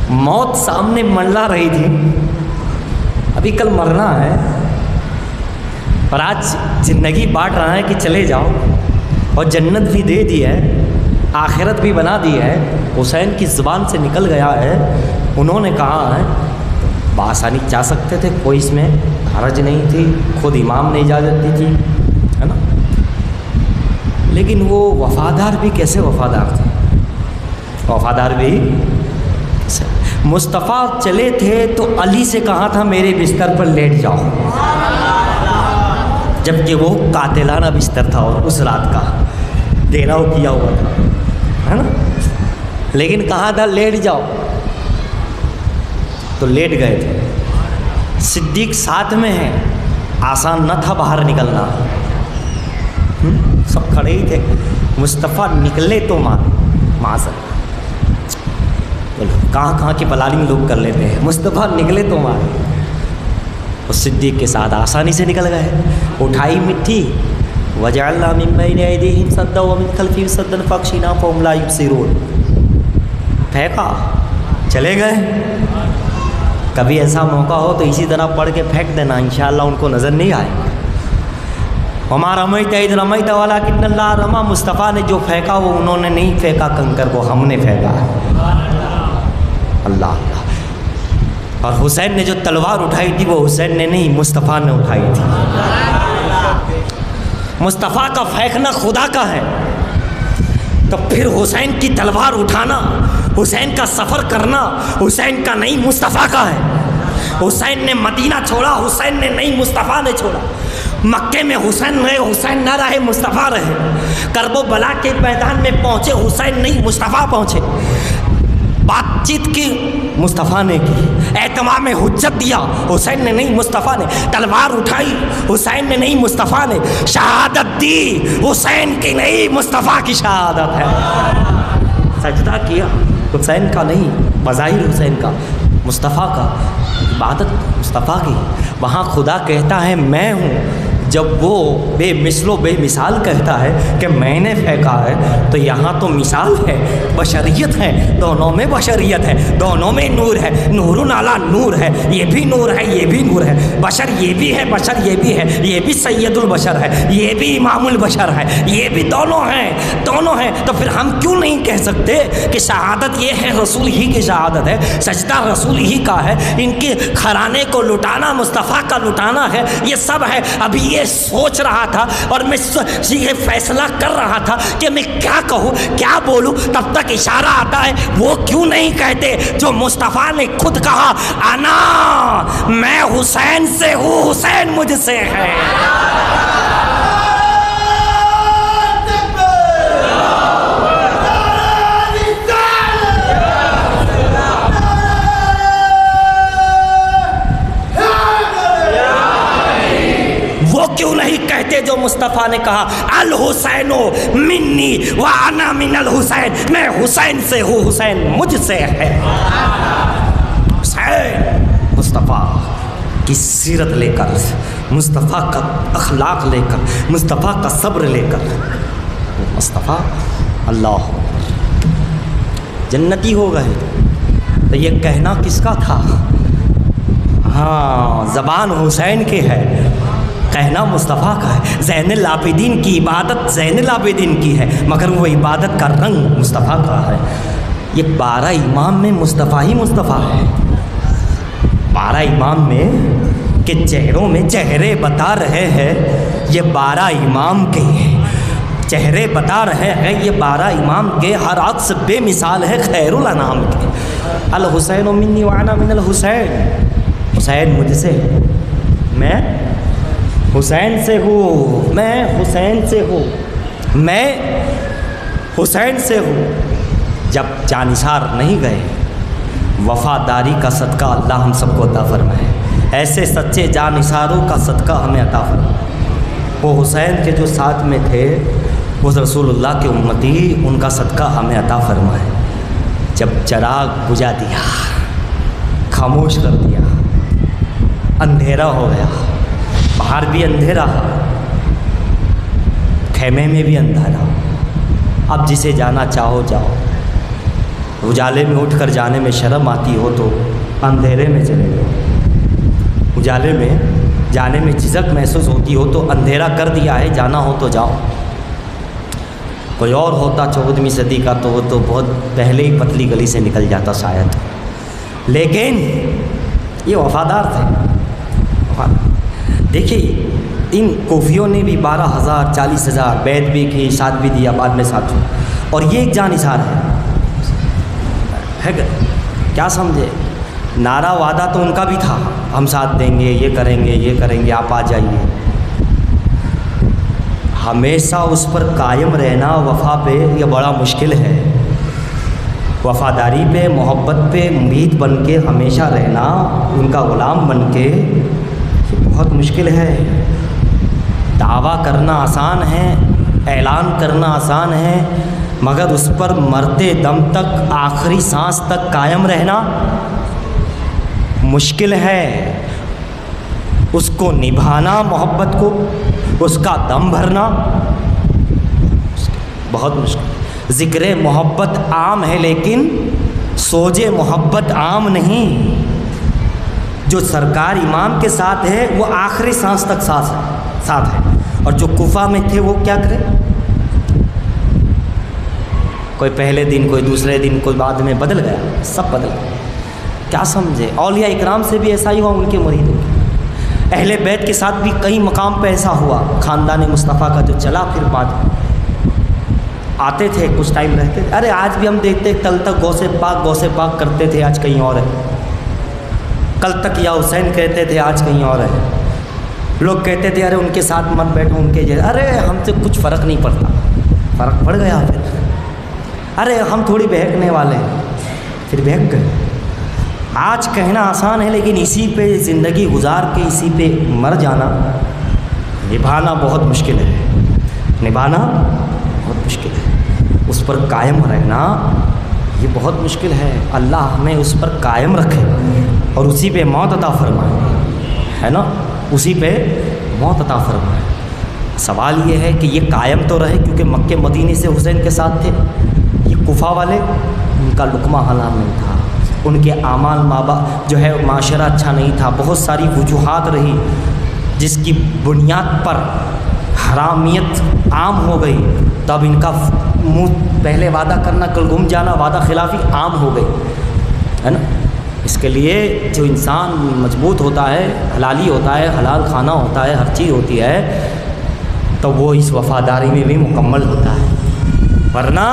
موت سامنے منڈلا رہی تھی، ابھی کل مرنا ہے، اور آج زندگی بانٹ رہا ہے کہ چلے جاؤ، اور جنت بھی دے دی ہے، آخرت بھی بنا دی ہے، حسین کی زبان سے نکل گیا ہے، انہوں نے کہا ہے، بآسانی جا سکتے تھے، کوئی اس میں حرج نہیں تھی، خود امام نے اجازت دی تھی، ہے نا، لیکن وہ وفادار بھی کیسے وفادار تھے، وفادار بھی مصطفیٰ چلے تھے تو علی سے کہا تھا میرے بستر پر لیٹ جاؤ، جبکہ وہ قاتلانہ بستر تھا اور اس رات کا دیراؤ کیا ہوا تھا، ہے نا، لیکن کہا تھا لیٹ جاؤ، تو لیٹ گئے تھے۔ صدیق ساتھ میں ہے، آسان نہ تھا باہر نکلنا، سب کھڑے ہی تھے، مصطفیٰ نکلے تو معذر، کہاں کہاں کی پلانی لوگ کر لیتے ہیں، مصطفیٰ نکلے تو مار، اور صدیق کے ساتھ آسانی سے نکل گئے، اٹھائی مٹھی، وجعلنا من بین ایدیہم سدا ومن خلفہم سدا فاغشیناہم فہم لا یبصرون، پھینکا، چلے گئے۔ کبھی ایسا موقع ہو تو اسی طرح پڑھ کے پھینک دینا، انشاءاللہ ان کو نظر نہیں آئے گا۔ وما رمیت اذ رمیت ولکن اللہ رمی، مصطفیٰ نے جو پھینکا وہ انہوں نے نہیں پھینکا کنکر کو، ہم نے پھینکا ہے، اللہ اللہ۔ اور حسین نے جو تلوار اٹھائی تھی وہ حسین نے نہیں، مصطفیٰ نے اٹھائی تھی۔ مصطفیٰ کا پھینکنا خدا کا ہے، تو پھر حسین کی تلوار اٹھانا، حسین کا سفر کرنا حسین کا نہیں، مصطفیٰ کا ہے۔ حسین نے مدینہ چھوڑا، حسین نے نہیں، مصطفیٰ نے چھوڑا۔ مکے میں حسین رہے، حسین نہ رہے، مصطفیٰ رہے۔ کرب و بلا کے میدان میں پہنچے، حسین نہیں، مصطفیٰ پہنچے۔ بات چیت کی، مصطفیٰ نے کی۔ اہتمام حجت دیا، حسین نے نہیں، مصطفیٰ نے۔ تلوار اٹھائی، حسین نے نہیں، مصطفیٰ نے۔ شہادت دی، حسین کی نہیں، مصطفیٰ کی شہادت ہے۔ سجدہ کیا، حسین کا نہیں، بظاہر حسین کا، مصطفیٰ کا۔ عبادت مصطفیٰ کی۔ وہاں خدا کہتا ہے میں ہوں، جب وہ بے مثل و بے مثال کہتا ہے کہ میں نے پھینکا ہے، تو یہاں تو مثال ہے، بشریت ہے، دونوں میں بشریت ہے، دونوں میں نور ہے، نور علی نور ہے، یہ بھی نور ہے، یہ بھی نور ہے، بشر یہ بھی ہے، بشر یہ بھی ہے، یہ بھی سید البشر ہے، یہ بھی امام البشر ہے، یہ بھی دونوں ہیں، دونوں ہیں۔ تو پھر ہم کیوں نہیں کہہ سکتے کہ شہادت یہ ہے، رسول ہی کی شہادت ہے، سجدہ رسول ہی کا ہے، ان کے گھرانے کو لٹانا مصطفیٰ کا لٹانا ہے، یہ سب ہے۔ ابھی یہ سوچ رہا تھا اور میں یہ فیصلہ کر رہا تھا کہ میں کیا کہوں کیا بولوں، تب تک اشارہ آتا ہے وہ کیوں نہیں کہتے جو مصطفیٰ نے خود کہا، انا میں حسین سے ہوں، حسین مجھ سے ہے۔ کیوں نہیں کہتے جو مصطفیٰ نے کہا، الحسین منی وانا من الحسین، میں حسین سے ہوں، حسین مجھ سے ہے۔ حسین مصطفیٰ کی سیرت لے کر، مصطفیٰ کا اخلاق لے کر، مصطفیٰ کا صبر لے کر، مصطفیٰ اللہ جنتی ہو گئے۔ تو یہ کہنا کس کا تھا؟ ہاں زبان حسین کی ہے، کہنا مصطفیٰ کا ہے۔ زین العابدین کی عبادت زین العابدین کی ہے، مگر وہ عبادت کا رنگ مصطفیٰ کا ہے۔ یہ 12 امام میں مصطفیٰ ہی مصطفیٰ ہے۔ 12 امام میں کہ چہروں میں چہرے بتا رہے ہیں، یہ 12 امام کے چہرے بتا رہے ہیں، یہ 12 امام کے ہر عکس بے مثال ہے خیر الانام کے۔ الحسین منی وانا من الحسین، حسین مجھ سے، میں حسین سے ہوں، میں حسین سے ہوں، میں حسین سے ہوں۔ جب جانثار نہیں گئے، وفاداری کا صدقہ اللہ ہم سب کو عطا فرمائے، ایسے سچے جانثاروں کا صدقہ ہمیں عطا فرمائے۔ وہ حسین کے جو ساتھ میں تھے وہ رسول اللہ کے امتی، ان کا صدقہ ہمیں عطا فرمائے۔ جب چراغ بجھا دیا، خاموش کر دیا، اندھیرا ہو گیا، باہر بھی اندھیرا، خیمے میں بھی اندھیرا، اب جسے جانا چاہو جاؤ۔ اجالے میں اٹھ کر جانے میں شرم آتی ہو تو اندھیرے میں چلے جاؤ، اجالے میں جانے میں جھجک محسوس ہوتی ہو تو اندھیرا کر دیا ہے، جانا ہو تو جاؤ۔ کوئی اور ہوتا 14ویں صدی کا تو وہ تو بہت پہلے ہی پتلی گلی سے نکل جاتا شاید، لیکن یہ وفادار تھے۔ دیکھیے ان کوفیوں نے بھی 12,000 40,000 بیعت بھی کی، ساتھ بھی دیا، بعد میں ساتھ ہو، اور یہ ایک جانثار ہے کیا سمجھے؟ نعرہ وعدہ تو ان کا بھی تھا، ہم ساتھ دیں گے، یہ کریں گے، یہ کریں گے، آپ آ جائیے۔ ہمیشہ اس پر قائم رہنا وفا پہ یہ بڑا مشکل ہے، وفاداری پہ، محبت پہ مرید بن کے ہمیشہ رہنا، ان کا غلام بن کے، یہ بہت مشکل ہے۔ دعویٰ کرنا آسان ہے، اعلان کرنا آسان ہے، مگر اس پر مرتے دم تک، آخری سانس تک قائم رہنا مشکل ہے۔ اس کو نبھانا، محبت کو، اس کا دم بھرنا بہت مشکل۔ ذکر محبت عام ہے لیکن سوج محبت عام نہیں۔ جو سرکار امام کے ساتھ ہے وہ آخری سانس تک ساتھ ہے، اور جو کوفہ میں تھے وہ کیا کرے؟ کوئی پہلے دن، کوئی دوسرے دن، کوئی بعد میں بدل گیا، سب بدل گیا۔ کیا سمجھے؟ اولیاء اکرام سے بھی ایسا ہی ہوا، ان کے مریدوں کے، اہل بیت کے ساتھ بھی کئی مقام پہ ایسا ہوا۔ خاندان مصطفیٰ کا جو چلا، پھر بعد آتے تھے، کچھ ٹائم رہتے تھے، ارے آج بھی ہم دیکھتے کل تک غوث پاک کرتے تھے، آج کہیں اور ہے۔ کل تک یا حسین کہتے تھے، آج کہیں اور ہے۔ لوگ کہتے تھے ارے ان کے ساتھ مت بیٹھو، ان کے جیسے، ارے ہم سے کچھ فرق نہیں پڑتا، فرق پڑ گیا پھر۔ ارے ہم تھوڑی بہکنے والے ہیں، پھر بہک گئے۔ آج کہنا آسان ہے لیکن اسی پہ زندگی گزار کے اسی پہ مر جانا، نبھانا بہت مشکل ہے، نبھانا بہت مشکل ہے، اس پر قائم رہنا یہ بہت مشکل ہے۔ اللہ ہمیں اس پر قائم رکھے اور اسی پہ موت عطا فرمائے، ہے نا، اسی پہ موت عطا فرمائے۔ سوال یہ ہے کہ یہ قائم تو رہے، کیونکہ مکے مدینے سے حسین کے ساتھ تھے۔ یہ کوفہ والے، ان کا لقمہ حلال نہیں تھا، ان کے اعمال جو ہے معاشرہ اچھا نہیں تھا، بہت ساری وجوہات رہی جس کی بنیاد پر حرامیت عام ہو گئی، تب ان کا منہ پہلے وعدہ کرنا، کل گم جانا، وعدہ خلافی عام ہو گئی، ہے نا۔ اس کے لیے جو انسان مضبوط ہوتا ہے، حلالی ہوتا ہے، حلال کھانا ہوتا ہے، ہر چیز ہوتی ہے، تو وہ اس وفاداری میں بھی مکمل ہوتا ہے۔ ورنہ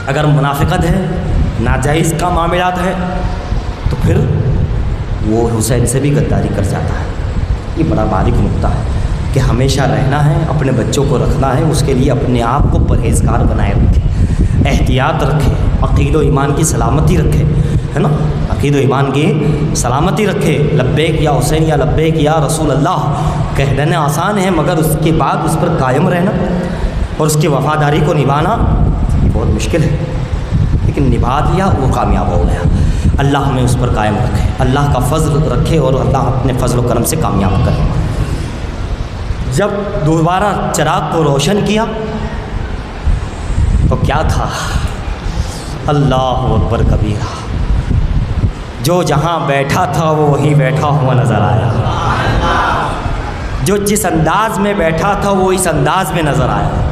اگر منافقت ہے، ناجائز کا معاملات ہے، تو پھر وہ حسین سے بھی غداری کر جاتا ہے۔ یہ بڑا باریک نقطہ ہے کہ ہمیشہ رہنا ہے، اپنے بچوں کو رکھنا ہے، اس کے لیے اپنے آپ کو پرہیزگار بنائے رکھے، احتیاط رکھے، عقید و ایمان کی سلامتی رکھے، ہے نا، عقید و ایمان کی سلامتی رکھے۔ لبیک یا حسین یا لبیک یا رسول اللہ کہہ دینا آسان ہے، مگر اس کے بعد اس پر قائم رہنا اور اس کی وفاداری کو نبھانا بہت مشکل ہے، لیکن نبھا دیا وہ کامیاب ہو گیا۔ اللہ ہمیں اس پر قائم رکھے، اللہ کا فضل رکھے اور اللہ اپنے فضل و کرم سے کامیاب کرے۔ جب دوبارہ چراغ کو روشن کیا تو کیا تھا؟ اللہ اکبر کبیرہ، جو جہاں بیٹھا تھا وہ وہیں بیٹھا ہوا نظر آیا، جو جس انداز میں بیٹھا تھا وہ اس انداز میں نظر آیا،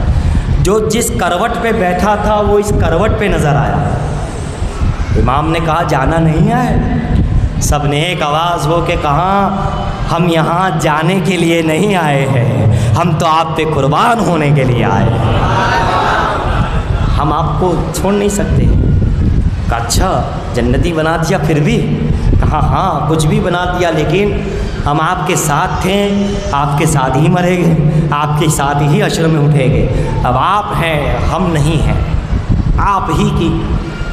جو جس کروٹ پہ بیٹھا تھا وہ اس کروٹ پہ نظر آیا۔ امام نے کہا جانا نہیں ہے؟ سب نے ایک آواز ہو کے کہا ہم یہاں جانے کے لیے نہیں آئے ہیں، ہم تو آپ پہ قربان ہونے کے لیے آئے ہیں، ہم آپ کو چھوڑ نہیں سکتے۔ کہا اچھا جنتی بنا دیا پھر بھی؟ کہا ہاں کچھ بھی بنا دیا، لیکن ہم آپ کے ساتھ تھے، آپ کے ساتھ ہی مریں گے، آپ کے ساتھ ہی حشر میں اٹھیں گے، اب آپ ہیں ہم نہیں ہیں، آپ ہی کی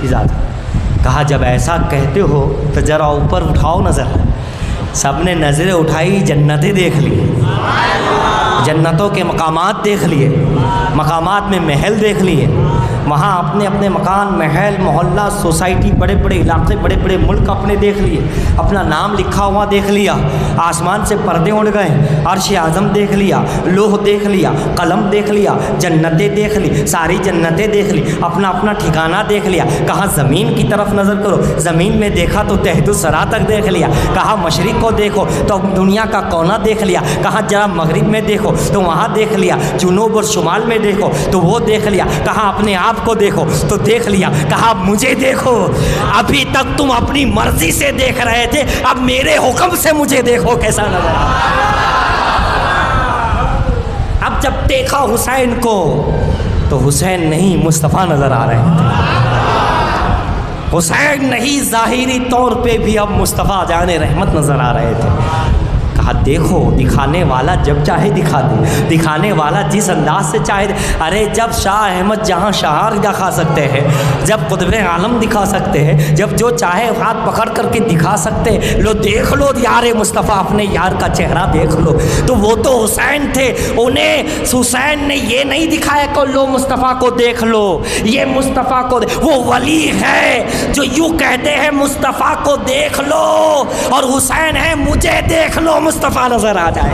اجازت۔ کہا جب ایسا کہتے ہو تو ذرا اوپر اٹھاؤ نظر۔ سب نے نظریں اٹھائی، جنتیں دیکھ لی، جنتوں کے مقامات دیکھ لیے، مقامات میں محل دیکھ لیے، وہاں اپنے اپنے مکان، محل، محلہ، سوسائٹی، بڑے بڑے علاقے، بڑے بڑے ملک اپنے دیکھ لیے، اپنا نام لکھا ہوا دیکھ لیا، آسمان سے پردے اڑ گئے، عرش اعظم دیکھ لیا، لوح دیکھ لیا، قلم دیکھ لیا، جنتیں دیکھ لی، ساری جنتیں دیکھ لی، اپنا اپنا ٹھکانہ دیکھ لیا۔ کہا زمین کی طرف نظر کرو، زمین میں دیکھا تو تحت الثری تک دیکھ لیا۔ کہا مشرق کو دیکھو تو دنیا کا کونا دیکھ لیا۔ کہا ذرا مغرب میں دیکھو تو وہاں دیکھ لیا، جنوب اور شمال میں دیکھو تو وہ دیکھ لیا۔ کہا اپنے آپ کو دیکھو تو دیکھ لیا۔ کہا مجھے دیکھو، ابھی تک تم اپنی مرضی سے دیکھ رہے تھے، اب میرے حکم سے مجھے دیکھو کیسا نظر آ رہا ہے۔ اب جب دیکھا حسین کو تو حسین نہیں مصطفیٰ نظر آ رہے تھے، حسین نہیں ظاہری طور پہ بھی اب مصطفیٰ جان رحمت نظر آ رہے تھے۔ کہا دیکھو، دکھانے والا جب چاہے دکھا دے، دکھانے والا جس انداز سے چاہے۔ ارے جب شاہ احمد جہاں شہار دکھا سکتے ہیں، جب قطب عالم دکھا سکتے ہیں، جب جو چاہے ہاتھ پکڑ کر کے دکھا سکتے ہیں، لو دیکھ لو یار مصطفیٰ، اپنے یار کا چہرہ دیکھ لو، تو وہ تو حسین تھے، انہیں حسین نے یہ نہیں دکھایا کہ لو مصطفیٰ کو دیکھ لو، یہ مصطفیٰ کو وہ ولی ہے جو یوں کہتے ہیں مصطفیٰ کو دیکھ لو، اور حسین ہے مجھے دیکھ لو، مصطفیٰ نظر آ جائے۔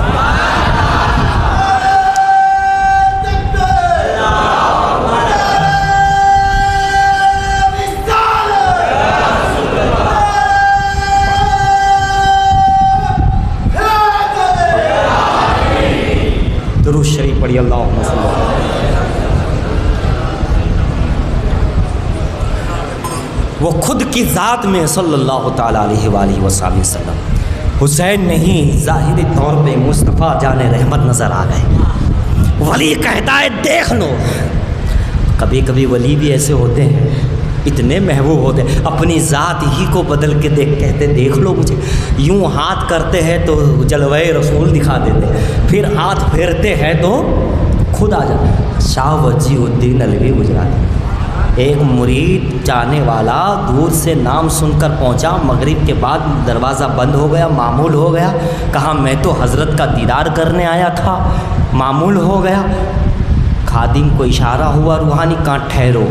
درود شریف پڑھی، اللہم صلی اللہ علیہ وسلم۔ وہ خود کی ذات میں صلی اللہ تعالیٰ علیہ وآلہ وسلم حسین نہیں ظاہری طور پہ مصطفیٰ جان رحمت نظر آ گئے۔ ولی کہتا ہے دیکھ لو۔ کبھی کبھی ولی بھی ایسے ہوتے ہیں، اتنے محبوب ہوتے ہیں، اپنی ذات ہی کو بدل کے کہتے دیکھ لو مجھے۔ یوں ہاتھ کرتے ہیں تو جلوہ رسول دکھا دیتے، پھر ہاتھ پھیرتے ہیں تو خود آ جاتے۔ شاہ وجیہ الدین علوی گجراتی، ایک مرید جانے والا دور سے نام سن کر پہنچا، مغرب کے بعد دروازہ بند ہو گیا، معمول ہو گیا۔ کہا میں تو حضرت کا دیدار کرنے آیا تھا، معمول ہو گیا۔ خادم کو اشارہ ہوا روحانی، کہاں ٹھہرو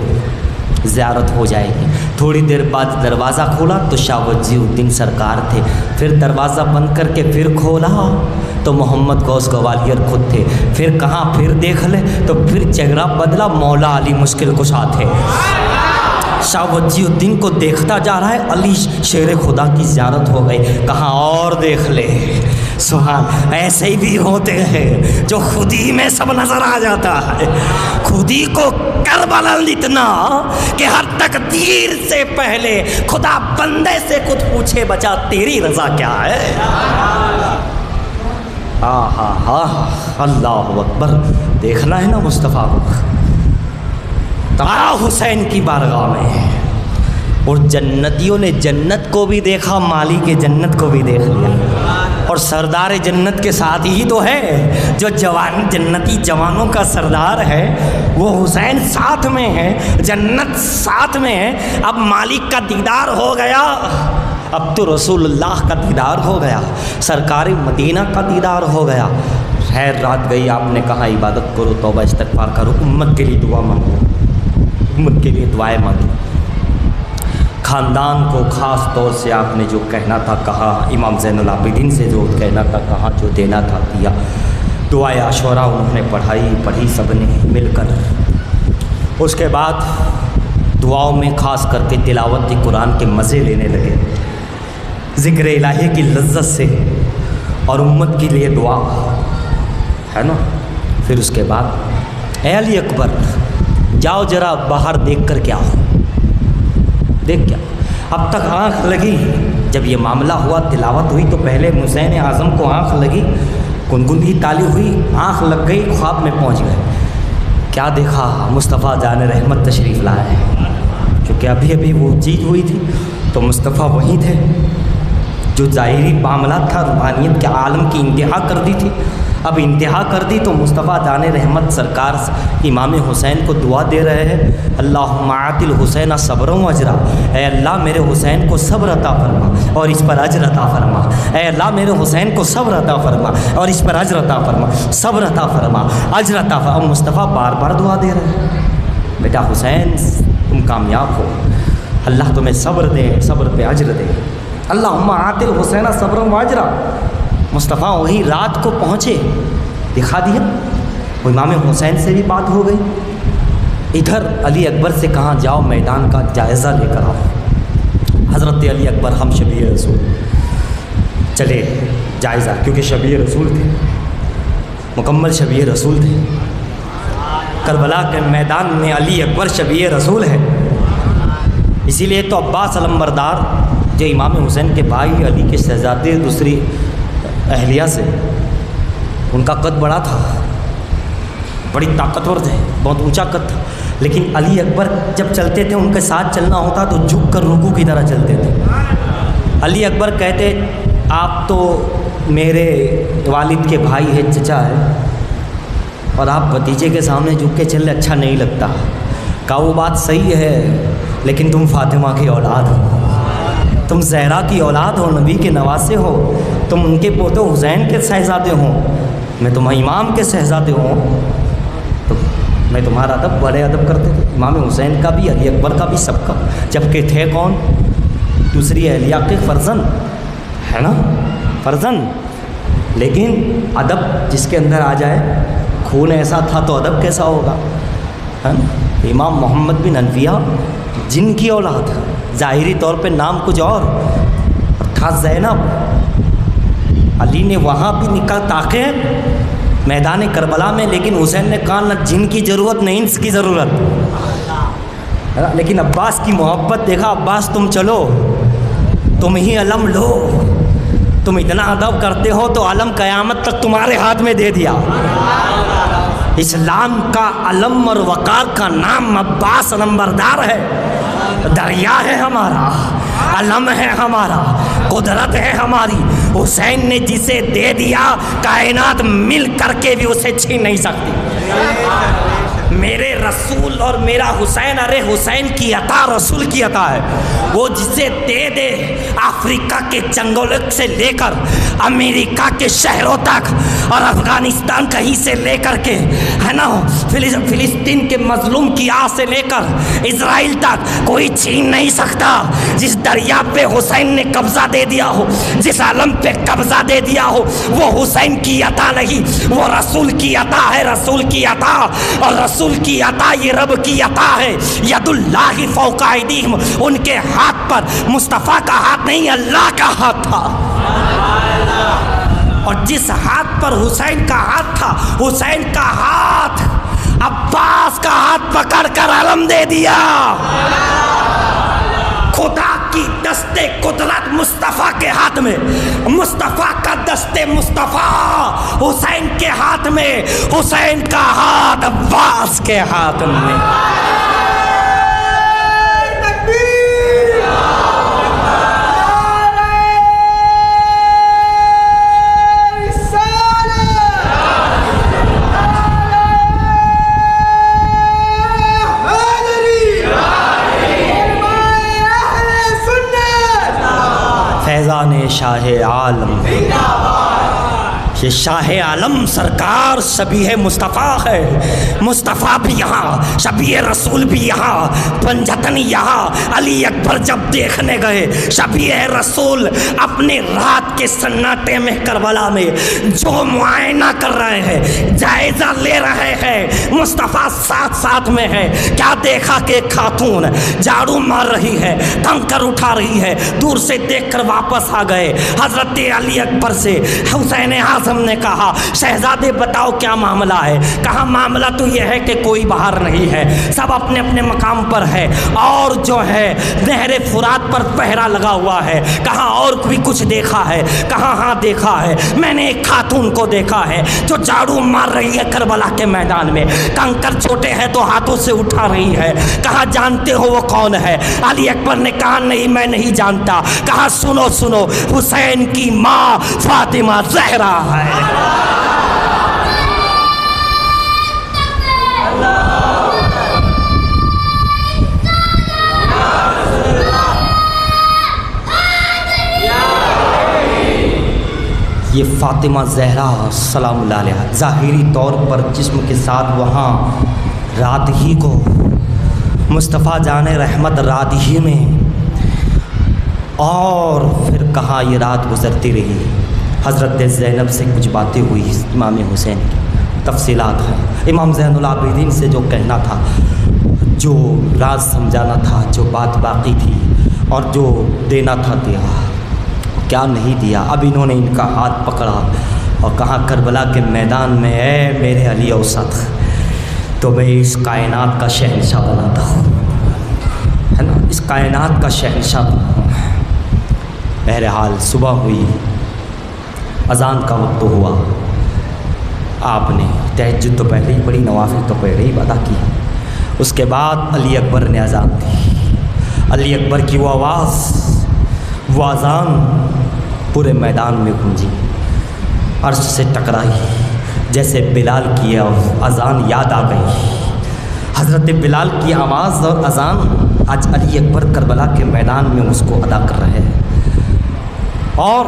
زیارت ہو جائے گی۔ تھوڑی دیر بعد دروازہ کھولا تو شاہ وجیہ الدین سرکار تھے، پھر دروازہ بند کر کے پھر کھولا تو محمد غوث گوالیار خود تھے، پھر کہاں پھر دیکھ لے تو پھر چہرہ بدلا، مولا علی مشکل کشا تھے۔ شاہ وجیہ الدین کو دیکھتا جا رہا ہے، علی شیر خدا کی زیارت ہو گئی۔ کہاں اور دیکھ لے، سبحان، ایسے بھی ہوتے ہیں جو خود ہی میں سب نظر آ جاتا ہے، خود ہی کو کر بلند اتنا کہ ہر تقدیر سے پہلے خدا بندے سے خود پوچھے بچا تیری رضا کیا ہے۔ اللہ اکبر، دیکھنا ہے نا مصطفیٰ کو، آ حسین کی بارگاہ میں، اور جنتیوں نے جنت کو بھی دیکھا، مالک جنت کو بھی دیکھ لیا، اور سردار جنت کے ساتھ ہی تو ہے جو جوان جنتی جوانوں کا سردار ہے، وہ حسین ساتھ میں ہے، جنت ساتھ میں ہے۔ اب مالک کا دیدار ہو گیا، اب تو رسول اللہ کا دیدار ہو گیا، سرکار مدینہ کا دیدار ہو گیا۔ خیر رات گئی، آپ نے کہا عبادت کرو، توبہ استغفار کرو، امت کے لیے دعا مانگو، امت کے لیے دعائیں مانگو۔ خاندان کو خاص طور سے آپ نے جو کہنا تھا کہا، امام زین العابدین سے جو کہنا تھا کہا، جو دینا تھا دیا۔ دعائے عاشورہ انہوں نے پڑھی سب نے مل کر۔ اس کے بعد دعاؤں میں خاص کر کے تلاوت قرآن کے مزے لینے لگے، ذکر الہی کی لذت سے، اور امت کے لیے دعا ہے نا۔ پھر اس کے بعد اے علی اکبر جاؤ ذرا باہر دیکھ کر کے آؤ، دیکھ کیا۔ اب تک آنکھ لگی، جب یہ معاملہ ہوا تلاوت ہوئی تو پہلے حسین اعظم کو آنکھ لگی، گنگنی تالی ہوئی، آنکھ لگ گئی، خواب میں پہنچ گئے۔ کیا دیکھا؟ مصطفیٰ جان رحمت تشریف لائے، کیونکہ ابھی ابھی وہ چیز ہوئی تھی تو مصطفیٰ وہیں تھے۔ جو ظاہری معاملات تھا، روحانیت کے عالم کی انتہا کر دی تھی، اب انتہا کر دی تو مصطفیٰ جان رحمت سرکار امام حسین کو دعا دے رہے ہیں، اللہم آت الحسین صبر و اجرا، اے اللہ میرے حسین کو صبر عطا فرما اور اس پر اجر عطا فرما، اے اللہ میرے حسین کو صبر عطا فرما اور اس پر اجر عطا فرما، صبر عطا فرما، اجر عطا فرما۔ اور مصطفیٰ بار بار دعا دے رہے ہیں، بیٹا حسین تم کامیاب ہو، اللہ تمہیں صبر دے، صبر پہ اجر دے، اللہم آت الحسین صبر و اجرا۔ مصطفیٰ وہی رات کو پہنچے، دکھا دیا، وہ امام حسین سے بھی بات ہو گئی۔ ادھر علی اکبر سے کہاں جاؤ میدان کا جائزہ لے کر آؤ۔ حضرت علی اکبر ہم شبیہ رسول چلے جائزہ، کیونکہ شبیہ رسول تھے، مکمل شبیہ رسول تھے۔ کربلا کے میدان میں علی اکبر شبیہ رسول ہے، اسی لیے تو عباس علمبردار جو امام حسین کے بھائی علی کے شہزادے دوسری اہلیہ سے، ان کا قد بڑا تھا، بڑی طاقتور تھے، بہت اونچا قد تھا، لیکن علی اکبر جب چلتے تھے ان کے ساتھ چلنا ہوتا تو جھک کر رکوع کی طرح چلتے تھے۔ علی اکبر کہتے آپ تو میرے والد کے بھائی ہے، چچا ہے، اور آپ بھتیجے کے سامنے جھک کے چلے اچھا نہیں لگتا۔ کہا وہ بات صحیح ہے، لیکن تم فاطمہ کی اولاد ہو، تم زہرا کی اولاد ہو، نبی کے نواسے ہو، تم ان کے پوتے حسین کے شہزادے ہوں، میں تم امام کے شہزادے ہوں، تو میں تمہارا ادب بڑے ادب کرتے تھے، امام حسین کا بھی، علی اکبر کا بھی، سب کا، جبکہ تھے کون؟ دوسری اہلیہ کے فرزند ہے نا، فرزند، لیکن ادب جس کے اندر آ جائے، خون ایسا تھا تو ادب کیسا ہوگا، ہے نا۔ امام محمد بن حنفیہ جن کی اولاد، ظاہری طور پہ نام کچھ اور تھا زینب، علی نے وہاں بھی نکاح تاکہ میدان کربلا میں، لیکن حسین نے کہا نہ جن کی ضرورت نہ انس کی ضرورت، لیکن عباس کی محبت دیکھا، عباس تم چلو، تم ہی علم لو، تم اتنا ادب کرتے ہو تو علم قیامت تک تمہارے ہاتھ میں دے دیا۔ اسلام کا علم اور وقار کا نام عباس علمبردار ہے، دریا ہے ہمارا، علم ہے ہمارا، قدرت ہے ہماری۔ حسین نے جسے دے دیا کائنات مل کر کے بھی اسے چھین نہیں سکتی۔ میرے رسول اور میرا حسین، ارے حسین کی عطا رسول کی عطا ہے، وہ جسے دے دے افریقہ کے جنگلوں سے لے کر امریکہ کے شہروں تک اور افغانستان کہیں سے لے کر کے، ہے نا، فلسطین کے مظلوم کی آہ سے لے کر اسرائیل تک کوئی چھین نہیں سکتا۔ جس دریا پہ حسین نے قبضہ دے دیا ہو، جس عالم پہ قبضہ دے دیا ہو، وہ حسین کی عطا نہیں، وہ رسول کی عطا ہے، رسول کی عطا، اور رسول کی عطا یہ رب کی عطا ہے۔ ید اللہ فوق ایدیہم، ان کے ہاتھ پر مصطفیٰ کا ہاتھ نہیں، اللہ کا ہاتھ تھا۔ اور جس ہاتھ پر حسین کا ہاتھ تھا، حسین کا ہاتھ عباس کا ہاتھ پکڑ کر علم دے دیا۔ خدا کی دست قدرت مصطفیٰ کے ہاتھ میں، مصطفیٰ کا دست مصطفیٰ حسین کے ہاتھ میں، حسین کا ہاتھ عباس کے ہاتھ میں۔ فیضان شاہ عالم، یہ شاہ عالم سرکار شبیہ مصطفیٰ ہے، مصطفیٰ بھی یہاں، شبیہ رسول بھی یہاں، پنجتن یہاں۔ علی اکبر جب دیکھنے گئے شبیہ رسول اپنے رات کے سناٹے میں کربلا میں جو معائنہ کر رہے ہیں، جائزہ لے رہے ہیں، مصطفیٰ ساتھ ساتھ میں ہے، کیا دیکھا کہ ایک خاتون جھاڑو مار رہی ہے، کنکر اٹھا رہی ہے، دور سے دیکھ کر واپس آ گئے۔ حضرت علی اکبر سے حسین اعظم نے کہا شہزادے بتاؤ کیا معاملہ ہے؟ کہا معاملہ تو یہ ہے کہ کوئی باہر نہیں ہے، سب اپنے اپنے مقام پر ہے، اور جو ہے نہر فرات پر پہرا لگا ہوا ہے۔ کہا اور بھی کچھ دیکھا ہے؟ کہا ہاں دیکھا ہے، میں نے ایک خاتون کو دیکھا ہے جو جھاڑو مار رہی ہے کربلا کے میدان میں، کنکر چھوٹے ہیں تو ہاتھوں سے اٹھا رہی ہے۔ کہا جانتے ہو وہ کون ہے؟ علی اکبر نے کہا نہیں میں نہیں جانتا۔ کہا سنو سنو، حسین کی ماں فاطمہ زہرا ہے۔ یہ فاطمہ زہرا سلام اللہ علیہا ظاہری طور پر جسم کے ساتھ وہاں رات ہی کو مصطفیٰ جان رحمت رات ہی میں، اور پھر کہاں یہ رات گزرتی رہی۔ حضرت زینب سے کچھ باتیں ہوئی امام حسین کی، تفصیلات ہیں۔ امام زین العابدین سے جو کہنا تھا، جو راز سمجھانا تھا، جو بات باقی تھی اور جو دینا تھا دیا، کیا نہیں دیا۔ اب انہوں نے ان کا ہاتھ پکڑا اور کہا کربلا کے میدان میں اے میرے علی اوسط، تو میں اس کائنات کا شہنشاہ بناتا ہوں، ہے نا، اس کائنات کا شہنشاہ بناتا ہوں۔ بہرحال صبح ہوئی، اذان کا وقت ہوا، آپ نے تہجد تو پہلے ہی پڑھی، نوافل تو پہلے ہی ادا کی۔ اس کے بعد علی اکبر نے اذان دی۔ علی اکبر کی وہ آواز، وہ اذان پورے میدان میں گونجی، عرش سے ٹکرائی، جیسے بلال کی اذان یاد آ گئی۔ حضرت بلال کی آواز اور اذان آج علی اکبر کربلا کے میدان میں اس کو ادا کر رہے ہیں۔ اور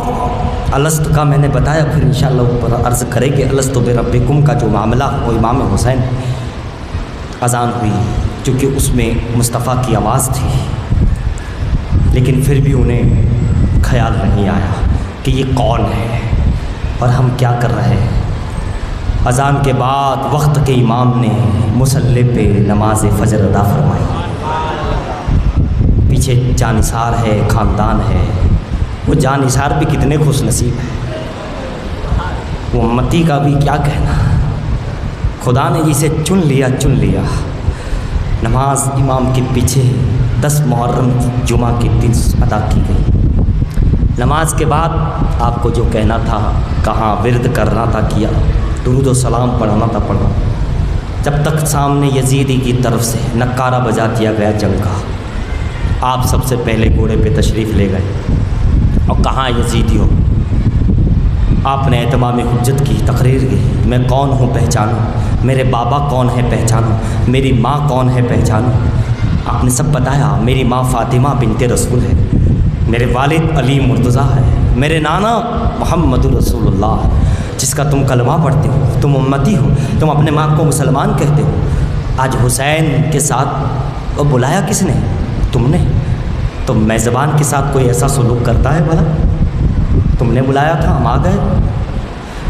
الست کا میں نے بتایا، پھر انشاءاللہ اوپر عرض کرے کہ الست بربکم کا جو معاملہ وہ امام حسین اذان ہوئی، چونکہ اس میں مصطفیٰ کی آواز تھی، لیکن پھر بھی انہیں خیال نہیں آیا کہ یہ کون ہے اور ہم کیا کر رہے ہیں۔ اذان کے بعد وقت کے امام نے مصلی پہ نماز فجر ادا فرمائی۔ پیچھے جانثار ہے، خاندان ہے، وہ جانثار بھی کتنے خوش نصیب ہیں، وہ امتی کا بھی کیا کہنا، خدا نے جسے چن لیا۔ نماز امام کے پیچھے 10 محرم جمعہ کے دن ادا کی گئی۔ نماز کے بعد آپ کو جو کہنا تھا کہاں، ورد کرنا تھا کیا، درود و سلام پڑھنا تھا پڑھا، جب تک سامنے یزیدی کی طرف سے نکارہ بجا دیا گیا جنگ کا۔ آپ سب سے پہلے گھوڑے پہ تشریف لے گئے اور کہاں یزیدی ہو؟ آپ نے اہتمام حجت کی، تقریر کی، میں کون ہوں پہچانو، میرے بابا کون ہے پہچانو، میری ماں کون ہے پہچانو۔ آپ نے سب بتایا، میری ماں فاطمہ بنت رسول ہے، میرے والد علی مرتضیٰ ہے، میرے نانا محمد رسول اللہ، جس کا تم کلمہ پڑھتے ہو، تم امتی ہو، تم اپنے ماں کو مسلمان کہتے ہو۔ آج حسین کے ساتھ وہ بلایا کس نے؟ تم نے۔ تو میزبان کے ساتھ کوئی ایسا سلوک کرتا ہے بھلا؟ تم نے بلایا تھا، ہم آ گئے،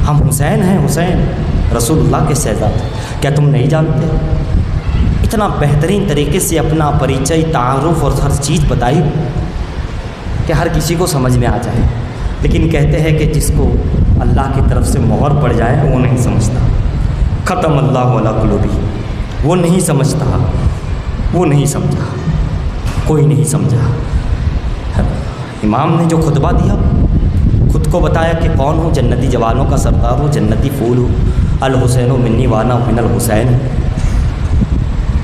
ہم حسین ہیں، حسین رسول اللہ کے شہزادے، کیا تم نہیں جانتے؟ اتنا بہترین طریقے سے اپنا پریچے، تعارف اور ہر چیز بتائی کہ ہر کسی کو سمجھ میں آ جائے۔ لیکن کہتے ہیں کہ جس کو اللہ کی طرف سے مہر پڑ جائے وہ نہیں سمجھتا. ختم اللہ علی قلوبہم، وہ نہیں سمجھتا، وہ نہیں سمجھا، کوئی نہیں سمجھا. امام نے جو خطبہ دیا، خود کو بتایا کہ کون ہوں، جنتی جوانوں کا سردار ہوں، جنتی پھول ہوں، الحسین منی وانا من الحسین،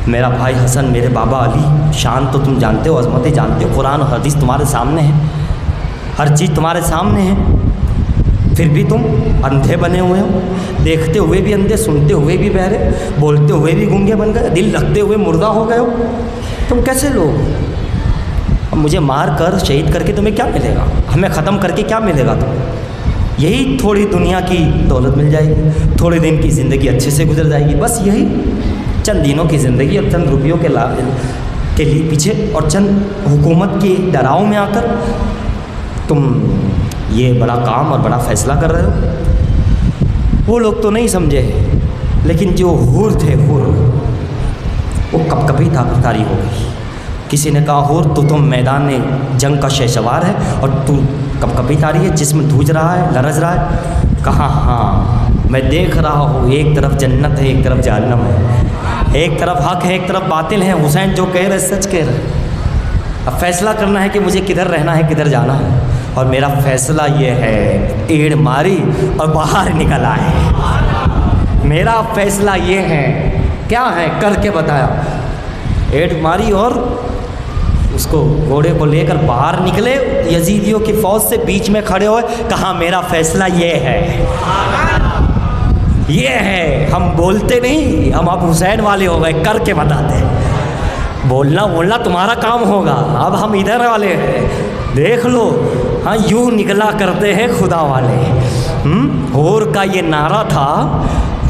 میرا بھائی حسن، میرے بابا علی. شان تو تم جانتے ہو، عظمتیں جانتے ہو، قرآن و حدیث تمہارے سامنے ہے، ہر چیز تمہارے سامنے ہے، پھر بھی تم اندھے بنے ہوئے ہو، دیکھتے ہوئے بھی اندھے، سنتے ہوئے بھی بہرے، بولتے ہوئے بھی گونگے بن گئے، دل رکھتے ہوئے مردہ ہو گئے ہو. تم کیسے لوگ؟ اب مجھے مار کر شہید کر کے تمہیں کیا ملے گا؟ ہمیں ختم کر کے کیا ملے گا تمہیں؟ یہی تھوڑی دنیا کی دولت مل جائے گی، تھوڑے دن کی زندگی اچھے سے گزر جائے گی، بس یہی چند دنوں کی زندگی اور چند روپیوں کے لیے پیچھے اور چند حکومت کی ڈراؤ میں آ کر تم یہ بڑا کام اور بڑا فیصلہ کر رہے ہو. وہ لوگ تو نہیں سمجھے، لیکن جو حور تھے، حور، وہ کب کبھی تاری ہو گئی. کسی نے کہا حور تو تم میدان جنگ کا شہسوار ہے اور تو کب کبھی تاری ہے، جسم دھوج رہا ہے، لرز رہا ہے. کہا ہاں میں دیکھ رہا ہوں، ایک طرف جنت ہے، ایک طرف جہنم ہے، ایک طرف حق ہے، ایک طرف باطل ہے. حسین جو کہہ رہے سچ کہہ رہے. اب فیصلہ کرنا ہے کہ مجھے کدھر رہنا ہے، کدھر جانا ہے، اور میرا فیصلہ یہ ہے ایڑ ماری اور باہر نکل آئے. میرا فیصلہ یہ ہے، کیا ہے کر کے بتایا، ایڑ ماری اور اس کو گھوڑے کو لے کر باہر نکلے، یزیدیوں کی فوج سے بیچ میں کھڑے ہوئے، کہا میرا فیصلہ یہ ہے، یہ ہے. ہم بولتے نہیں، ہم اب حسین والے ہو گئے، کر کے بتاتے ہیں. بولنا تمہارا کام ہوگا، اب ہم ادھر والے ہیں، دیکھ لو. ہاں یوں نکلا کرتے ہیں خدا والے. حور کا یہ نعرہ تھا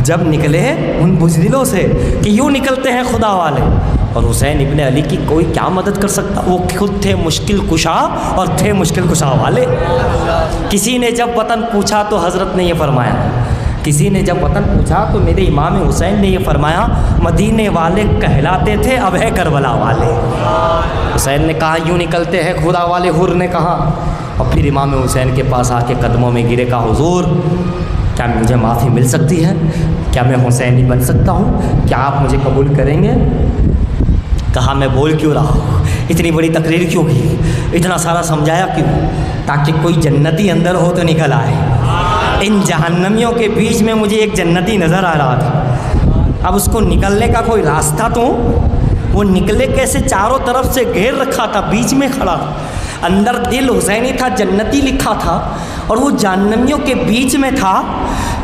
جب نکلے ان بزدلوں سے کہ یوں نکلتے ہیں خدا والے. اور حسین ابن علی کی کوئی کیا مدد کر سکتا، وہ خود تھے مشکل کشا اور تھے مشکل کشا والے. کسی نے جب وطن پوچھا تو حضرت نے یہ فرمایا، کسی نے جب وطن پوچھا تو میرے امام حسین نے یہ فرمایا، مدینے والے کہلاتے تھے اب ہے کربلا والے. حسین نے کہا یوں نکلتے ہیں خدا والے، حر نے کہا. اور پھر امام حسین کے پاس آ کے قدموں میں گرے، کہا حضور کیا مجھے معافی مل سکتی ہے؟ کیا میں حسینی بن سکتا ہوں؟ کیا آپ مجھے قبول کریں گے؟ کہا میں بول کیوں رہا ہوں، اتنی بڑی تقریر کیوں کی، اتنا سارا سمجھایا کیوں؟ تاکہ کوئی جنتی اندر ہو تو نکل آئے. ان جہنمیوں کے بیچ میں مجھے ایک جنتی نظر آ رہا تھا، اب اس کو نکلنے کا کوئی راستہ تو. وہ نکلے کیسے؟ چاروں طرف سے گھیر رکھا تھا، بیچ میں کھڑا، اندر دل حسینی تھا، جنتی لکھا تھا، اور وہ جہنمیوں کے بیچ میں تھا.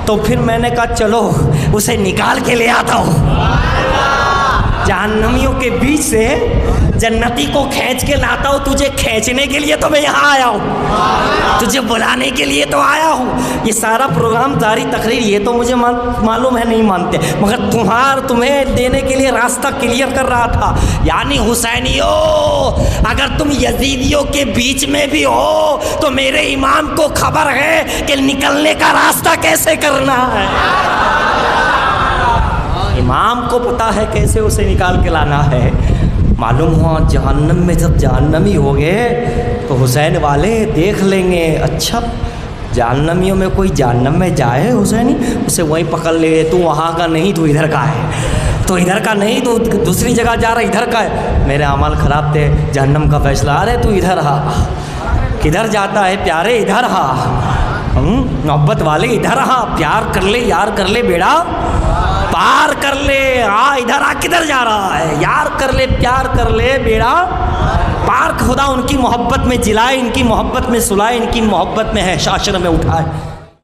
تو پھر میں نے کہا چلو اسے نکال کے لے آتا ہوں، جہنمیوں کے بیچ سے جنتی کو کھینچ کے لاتا ہوں. تجھے کھینچنے کے لیے تو میں یہاں آیا ہوں، تجھے بلانے کے لیے تو آیا ہوں. یہ سارا پروگرام، ساری تقریر، یہ تو مجھے معلوم ہے نہیں مانتے، مگر تمہیں دینے کے لیے راستہ کلیئر کر رہا تھا. یعنی حسینیوں، اگر تم یزیدیوں کے بیچ میں بھی ہو تو میرے امام کو خبر ہے کہ نکلنے کا راستہ کیسے کرنا ہے. امام کو پتا ہے کیسے اسے نکال کے لانا ہے. معلوم ہوا جہنم میں جب جہنمی ہو گئے تو حسین والے دیکھ لیں گے، اچھا جہنمیوں میں کوئی جہنم میں جائے حسینی، اسے وہیں پکڑ لے، تو وہاں کا نہیں تو ادھر کا ہے، تو ادھر کا نہیں تو دوسری جگہ جا رہا ادھر کا ہے. میرے اعمال خراب تھے، جہنم کا فیصلہ، ارے تو ادھر ہا، کدھر جاتا ہے پیارے، ادھر ہا، محبت والے ادھر ہا، پیار کر لے، یار کر لے، بیڑا پار کر لے، ادھر کدھر جا رہا ہے، یار کر لے، پیار کر لے، بیڑا پار. خدا ان کی محبت میں جلائے، ان کی محبت میں سلائے، ان کی محبت میں ہے شاشر میں اٹھائے.